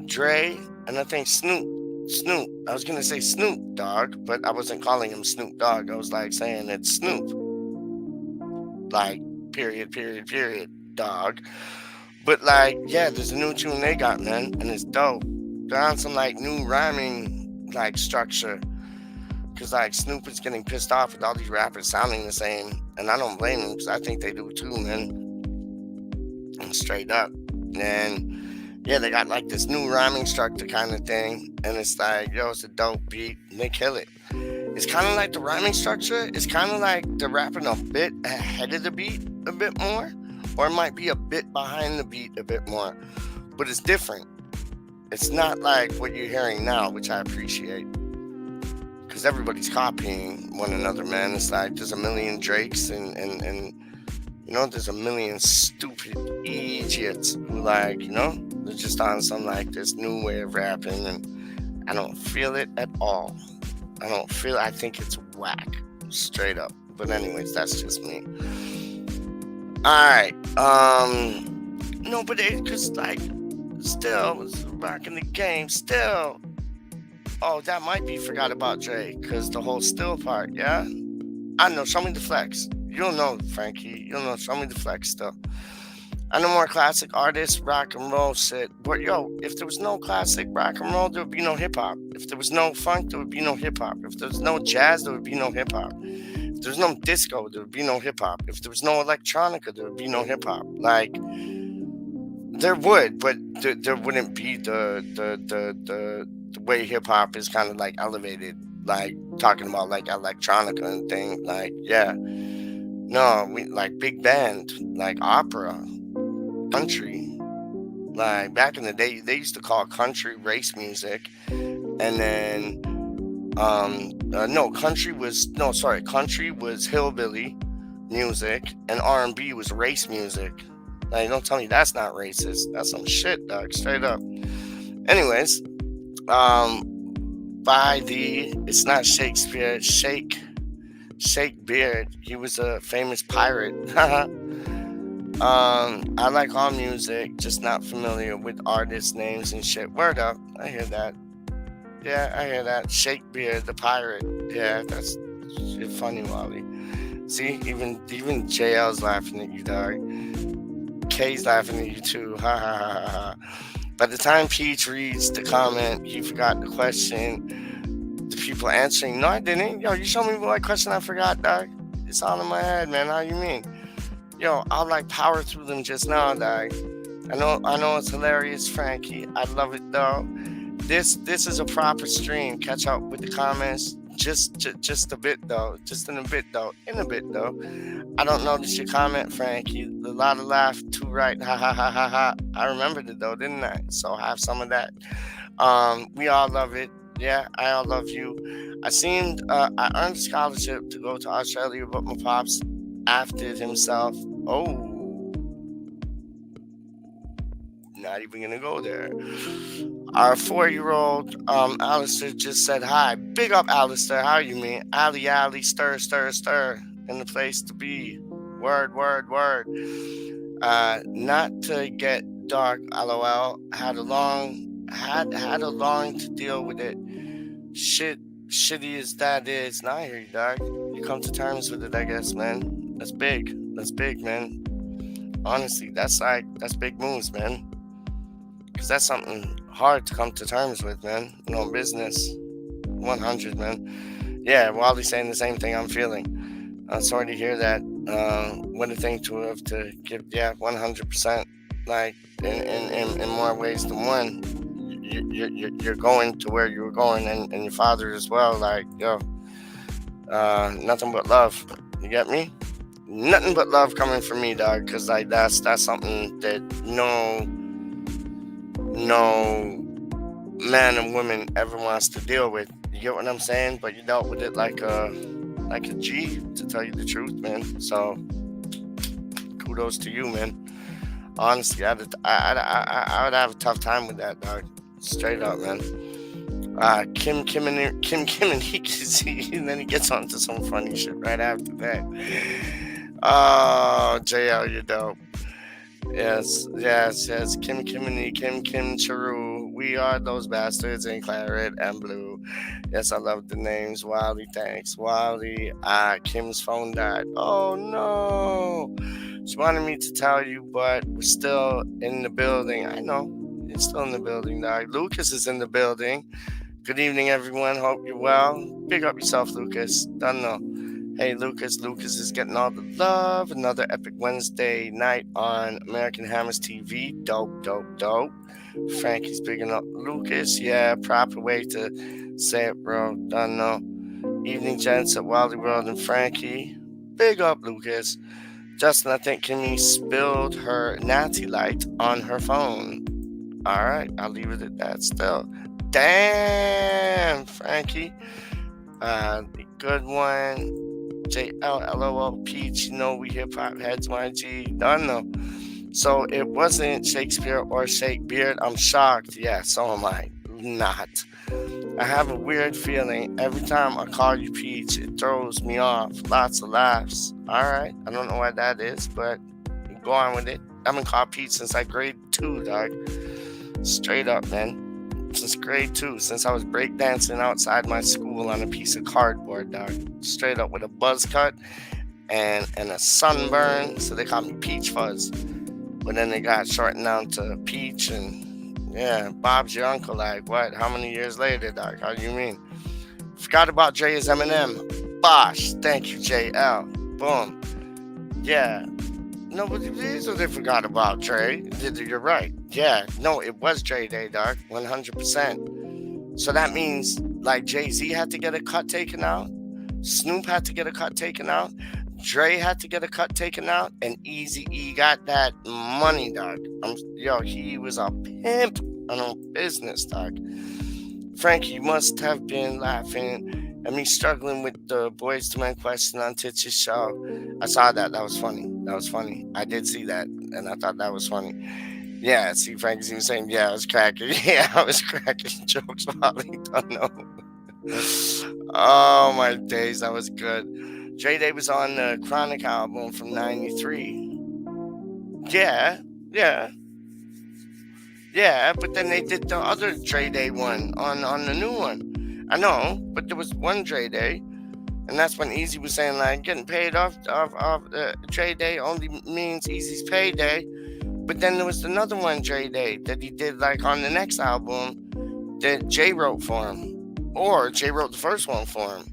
Dre, and I think Snoop. Snoop. I was gonna say Snoop Dogg, but I wasn't calling him Snoop Dogg. I was like saying it's Snoop. Like, period, dog. But like, yeah, there's a new tune they got, man, and it's dope. They're on some like new rhyming like structure. Cause like Snoop is getting pissed off with all these rappers sounding the same. And I don't blame him, because I think they do too, man. And straight up. And yeah, they got like this new rhyming structure kind of thing. And it's like, yo, it's a dope beat. And they kill it. It's kind of like the rhyming structure. It's kind of like they're rapping a bit ahead of the beat a bit more. Or it might be a bit behind the beat a bit more. But it's different. It's not like what you're hearing now, which I appreciate. Because everybody's copying one another, man. It's like there's a million Drakes and you know, there's a million stupid idiots who like, you know, they're just on some like this new way of rapping, and I don't feel it at all. I think it's whack, straight up. But anyways, that's just me. Alright, no, but cause like, still, it's back in the game, still. Oh, that might be forgot about Dre, cause the whole still part, yeah? I know, show me the flex. You don't know, Frankie. You don't know, show me the flex still. I know more classic artists, rock and roll shit. But yo, if there was no classic rock and roll, there would be no hip hop. If there was no funk, there would be no hip hop. If there was no jazz, there would be no hip hop. If there was no disco, there would be no hip hop. If there was no electronica, there would be no hip hop. Like, there would, but there wouldn't be the way hip hop is kind of like elevated, like talking about like electronica and thing. Like, yeah, no, we like big band, like opera, country. Like back in the day, they used to call country race music, and then country was hillbilly music, and R&B was race music. Like, don't tell me that's not racist. That's some shit, dog. Straight up. Anyways, it's not Shakespeare, Shake Beard. He was a famous pirate. I like all music, just not familiar with artist names and shit. Word up. I hear that. Yeah, I hear that. Shakespeare the pirate. Yeah, that's shit funny, Wally. See, even JL's laughing at you, dog. K's laughing at you too. Ha ha ha ha ha. By the time Peach reads the comment, he forgot the question. The people answering, no, I didn't. Yo, you showed me what question I forgot, dog. It's all in my head, man. How you mean? Yo, I'll like power through them just now, dog. I know it's hilarious, Frankie. I love it though. This is a proper stream. Catch up with the comments. Just a bit though. Just in a bit though. In a bit though. I don't notice your comment, Frankie. A lot of laugh, too right. Ha ha ha ha ha. I remembered it though, didn't I? So have some of that. We all love it. Yeah, I all love you. I earned a scholarship to go to Australia, but my pops after himself. Oh, not even gonna go there. Our 4-year-old Alistair just said hi. Big up, Alistair. How you mean? Ali, Ali, stir, stir, stir. In the place to be. Word, word, word. Not to get dark. LOL. Had a long to deal with it. Shit, shitty as that is. Now I hear you, dog. You come to terms with it, I guess, man. That's big. That's big, man. Honestly, that's big moves, man. Cause that's something hard to come to terms with, man. Business. 100, man. Yeah, Wally's saying the same thing I'm feeling. I'm sorry to hear that. What a thing to have to give. Yeah, 100%. Like in more ways than one. You're going to where you were going, and your father as well. Like, yo, nothing but love. You get me? Nothing but love coming from me, dog. Cause like that's something that no man and woman ever wants to deal with. You get what I'm saying? But you dealt with it like a G, to tell you the truth, man. So kudos to you, man. Honestly, I would have a tough time with that, dog. Straight up, man. Kim and he and then he gets onto some funny shit right after that. Oh, JL, you're dope. Yes, yes, yes. Kim and he, Kim Charu. We are those bastards in claret and blue. Yes, I love the names. Wally, thanks. Wally, Kim's phone died. Oh no. She wanted me to tell you, but we're still in the building. I know. It's still in the building, dog. Lucas is in the building. Good evening, everyone. Hope you're well. Big up yourself, Lucas. Don't know. Hey, Lucas. Lucas is getting all the love. Another epic Wednesday night on American Hammers TV. Dope, dope, dope. Frankie's bigging up Lucas. Yeah, proper way to say it, bro. Don't know. Evening, gents at Wally World and Frankie. Big up, Lucas. Justin, I think Kimmy spilled her natty light on her phone. All right, I'll leave it at that still. Damn, Frankie. Good one. JLLOL Peach, we hip hop heads, YG. Don't know. So it wasn't Shakespeare or Shakebeard. I'm shocked. Yeah, so am I. Not. I have a weird feeling. Every time I call you Peach, it throws me off. Lots of laughs. Alright. I don't know why that is, but go on with it. I've been called Peach since like grade 2, dog. Straight up, man. Since grade 2. Since I was breakdancing outside my school on a piece of cardboard, dog. Straight up with a buzz cut and a sunburn. So they call me Peach Fuzz. But then they got shortened down to Peach, and yeah, Bob's your uncle. Like, what? How many years later, dog? How do you mean? Forgot about Dre as Eminem. Bosh. Thank you, JL. Boom. Yeah. No, but these are they forgot about Dre. You're right. Yeah. No, it was Dre Day, dog. 100%. So that means, like, Jay-Z had to get a cut taken out. Snoop had to get a cut taken out. Dre had to get a cut taken out, and Eazy-E got that money, dog. He was a pimp on business, dog. Frankie, you must have been laughing at me struggling with the Boys to Men question on Titch's show. I saw that. That was funny. That was funny. I did see that, and I thought that was funny. Yeah, see, Frankie's even saying, yeah, I was cracking. Yeah, I was cracking jokes while he don't know. Oh, my days. That was good. Dre Day was on the Chronic album from '93. Yeah, yeah, yeah. But then they did the other Dre Day one on the new one. I know, but there was one Dre Day, and that's when Easy was saying like getting paid off Dre Day only means Easy's payday. But then there was another one Dre Day that he did like on the next album that Jay wrote for him, or Jay wrote the first one for him.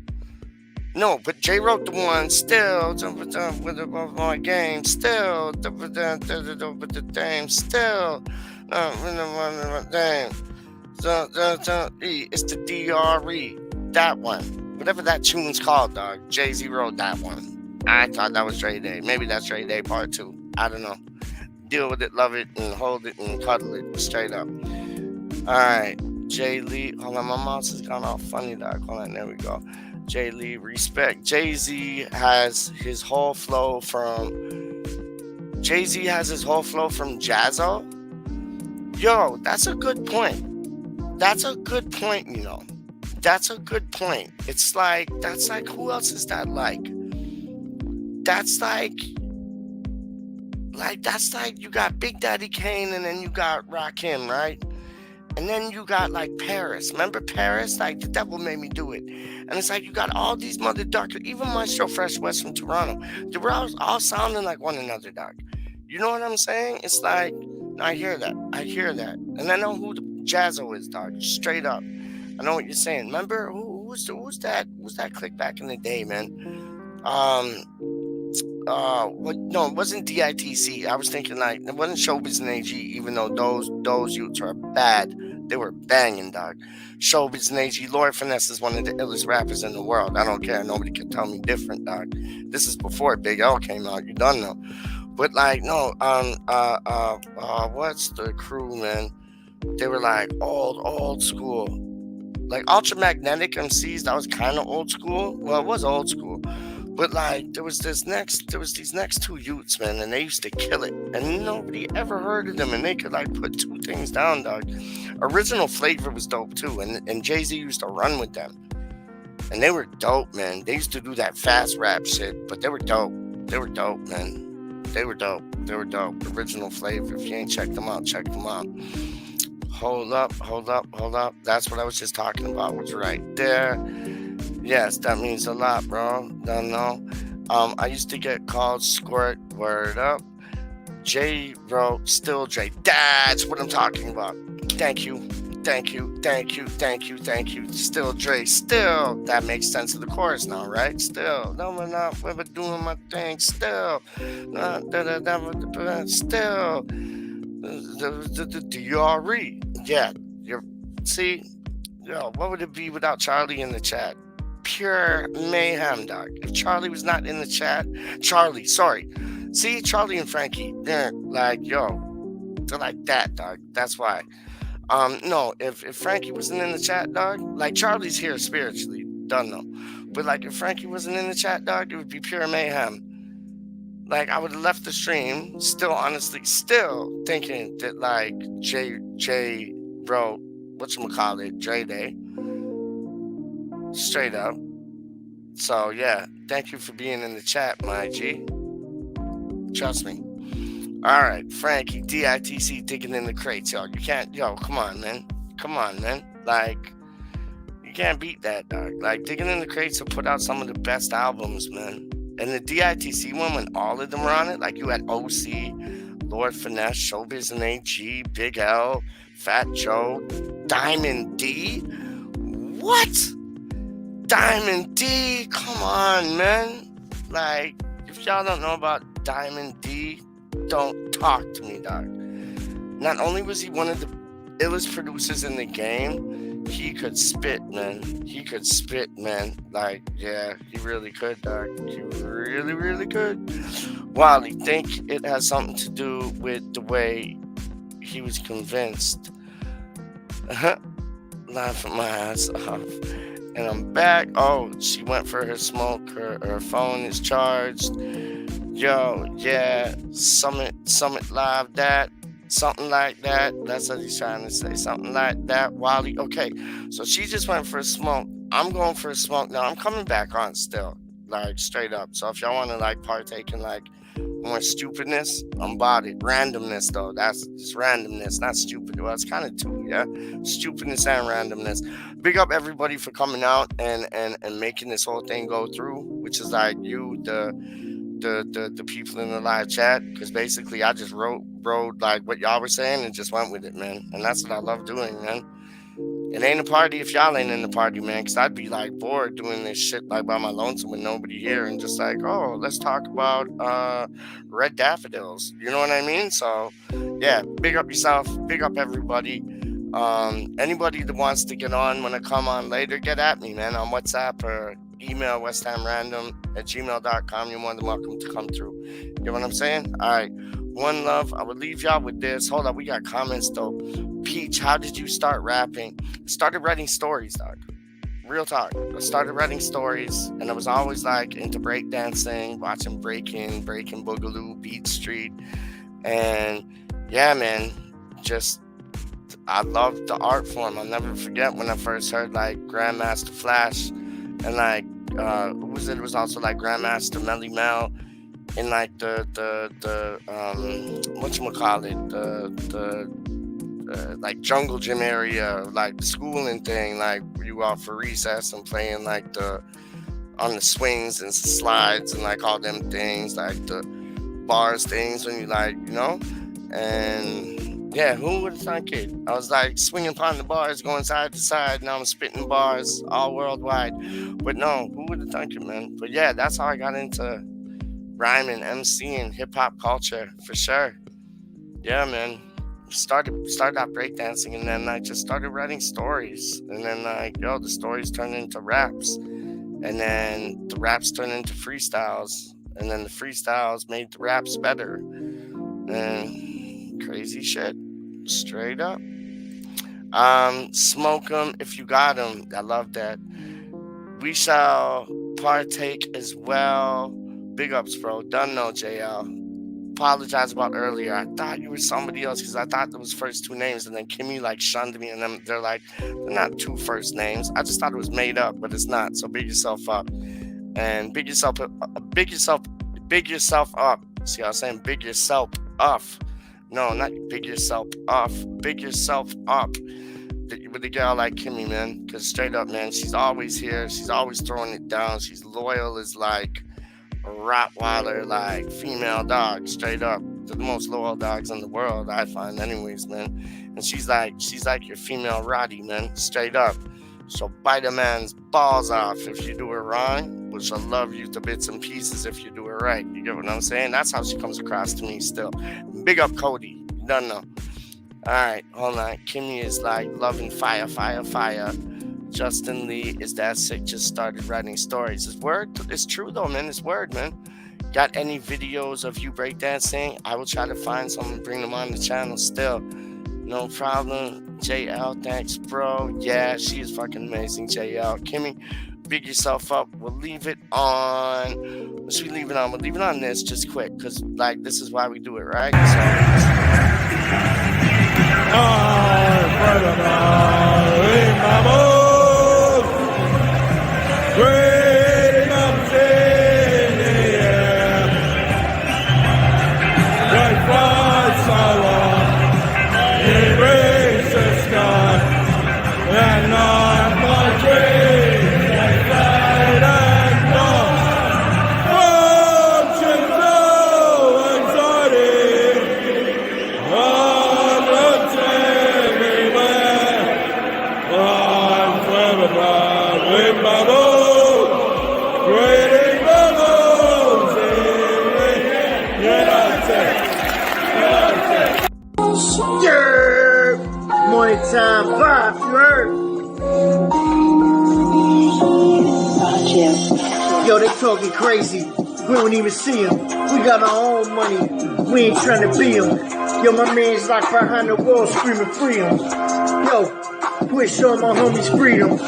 No, but Jay wrote the one still with my game still with the thing still with the thing. It's the DRE, that one, whatever that tune's called, dog. Jay-Z wrote that one. I thought that was Dre Day. Maybe that's Dre Day Part 2. I don't know. Deal with it, love it, and hold it and cuddle it straight up. All right, Jay Lee. Hold on, my mouse has gone all funny, dog. Hold on, there we go. Jay Lee, respect. Jay-Z has his whole flow from Jazzo. Yo, that's a good point. That's a good point, you know. That's a good point. That's like, who else is that like? That's like you got Big Daddy Kane and then you got Rakim, right? And then you got like Paris. Remember Paris? Like the devil made me do it. And it's like you got all these mother dark, even Maestro Fresh West from Toronto. They were all sounding like one another, dog. You know what I'm saying? It's like, I hear that. And I know who the Jazzo is, dog. Straight up. I know what you're saying. Remember who's that click back in the day, man? No, it wasn't DITC. I was thinking like it wasn't Showbiz and AG, even though those youths are bad. They were banging, dog. Showbiz and AG. Lord Finesse is one of the illest rappers in the world. I don't care. Nobody can tell me different, dog. This is before Big L came out. You done know. But like no, what's the crew, man? They were like old school. Like Ultramagnetic MCs, that was kind of old school. Well, it was old school. But like there was these next two youths, man, and they used to kill it. And nobody ever heard of them, and they could like put two things down, dog. Original Flavor was dope too, and Jay-Z used to run with them. And they were dope, man. They used to do that fast rap shit, but they were dope. They were dope, man. They were dope. Original Flavor. If you ain't checked them out, check them out. Hold up. That's what I was just talking about. Was right there. Yes, that means a lot, bro. Don't know. I used to get called Squirt. Word up. Jay wrote Still Dre. That's what I'm talking about. Thank you. Still Dre. Still. That makes sense of the chorus now, right? Still. No, we're not ever doing my thing. Still. Still. The DRE. Yeah. See? Yo, what would it be without Charlie in the chat? Pure mayhem, dog. If Charlie was not in the chat, See, Charlie and Frankie, they're like, yo, they're like that, dog. That's why. No, if Frankie wasn't in the chat, dog, like Charlie's here spiritually, don't know. But like if Frankie wasn't in the chat, dog, it would be pure mayhem. Like I would have left the stream, still thinking that like Jay wrote whatchamacallit, Dre Day. Straight up. So yeah, thank you for being in the chat, my G. Trust me. Alright, Frankie, DITC digging in the crates, y'all. You can't, come on, man. Like, you can't beat that, dog. Like, Digging in the Crates will put out some of the best albums, man. And the DITC one, when all of them were on it, like you had OC, Lord Finesse, Showbiz and AG, Big L, Fat Joe, Diamond D. What? Diamond D? Come on, man. Like, if y'all don't know about Diamond D, don't talk to me, dog. Not only was he one of the illest producers in the game, he could spit, man. Like, yeah, he really could, dog. He really, really could. Wally, think it has something to do with the way he was convinced. Laughing my ass off. And I'm back. Oh, she went for her smoke. Her phone is charged. Yo, yeah, Summit Live, that, something like that. That's what he's trying to say, something like that. Wally, okay, so she just went for a smoke. I'm going for a smoke now. I'm coming back on still. like straight up. So if y'all want to like partake in like more stupidness, I'm about it. Randomness though, that's just randomness, not stupid. Well, it's kind of two, yeah, stupidness and randomness. Big up everybody for coming out and making this whole thing go through, which is like you, the people in the live chat, because basically I just wrote like what y'all were saying and just went with it, man. And that's what I love doing, man. It ain't a party if y'all ain't in the party, man, because I'd be like bored doing this shit like by my lonesome with nobody here and just like, oh, let's talk about red daffodils. You know what I mean? So yeah, big up yourself, big up everybody. Anybody that wants to get on, want to come on later, get at me, man, on WhatsApp or email westhamrandom@gmail.com. You're more than welcome to come through. You know what I'm saying? All right. One love. I would leave y'all with this. Hold up, we got comments though. Peach, how did you start rapping? I started writing stories, dog. Real talk. I started writing stories, and I was always like into breakdancing, watching Breaking Boogaloo, Beat Street, and yeah, man, just I loved the art form. I'll never forget when I first heard like Grandmaster Flash and like who was it? It was also like Grandmaster Melly Mel in like the whatchamacallit, the like jungle gym area, like the schooling thing, like where you out for recess and playing like on the swings and slides and like all them things, like the bars things when you like, you know, and yeah, who would have thunk it? I was like swinging upon the bars, going side to side, now I'm spitting bars all worldwide. But no, who would have thunk it, man? But yeah, that's how I got into rhyming, MCing, hip hop culture for sure. Yeah, man. Started out breakdancing, and then I just started writing stories, and then like the stories turned into raps, and then the raps turned into freestyles, and then the freestyles made the raps better, and crazy shit, straight up. Smoke 'em if you got 'em. I love that. We shall partake as well. Big ups, bro. Done know, JL. Apologize about earlier. I thought you were somebody else because I thought there was first two names, and then Kimmy like shunned me, and then they're like, they're not two first names. I just thought it was made up, but it's not. So big yourself up, and big yourself up. See what I'm saying? Big yourself up. No, not big yourself up. Big yourself up. With a girl like Kimmy, man, because straight up, man, she's always here. She's always throwing it down. She's loyal as like a Rottweiler, like female dog, straight up. They're the most loyal dogs in the world, I find, anyways, man. And she's like your female Roddy, man, straight up. She'll bite a man's balls off if you do her wrong, but she'll love you to bits and pieces if you do her right. You get what I'm saying? That's how she comes across to me still. Big up Cody. You don't know. All right, hold on. Kimmy is like loving fire. Justin Lee is that sick, just started writing stories. It's true though, man. It's word, man. Got any videos of you breakdancing? I will try to find some and bring them on the channel still. No problem. JL, thanks, bro. Yeah, she is fucking amazing, JL. Kimmy, big yourself up. We'll leave it on. What should we leave it on? We'll leave it on this just quick, because like this is why we do it, right? Great mountain in the air, like flies so long, it breaks the sky, and not my dreams like light and dawn. Fortune so exciting, onwards everywhere, I'm forever proud with my boy. Morning time vibe, you heard? Yo, they talking crazy. We don't even see them. We got our own money. We ain't trying to be them. Yo, my man's locked behind the wall screaming freedom. Yo, wish all my homies freedom.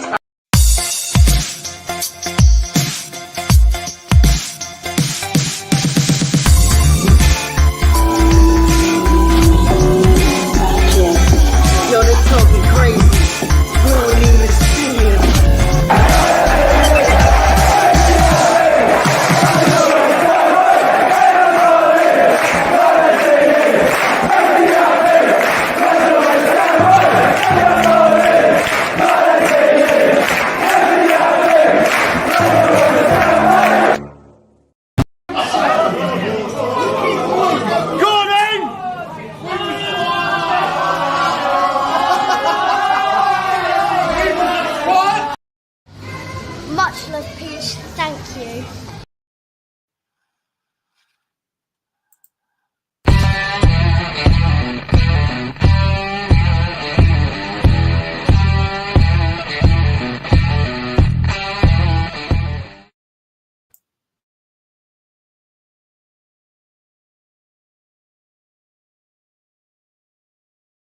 much love, peace. Thank you.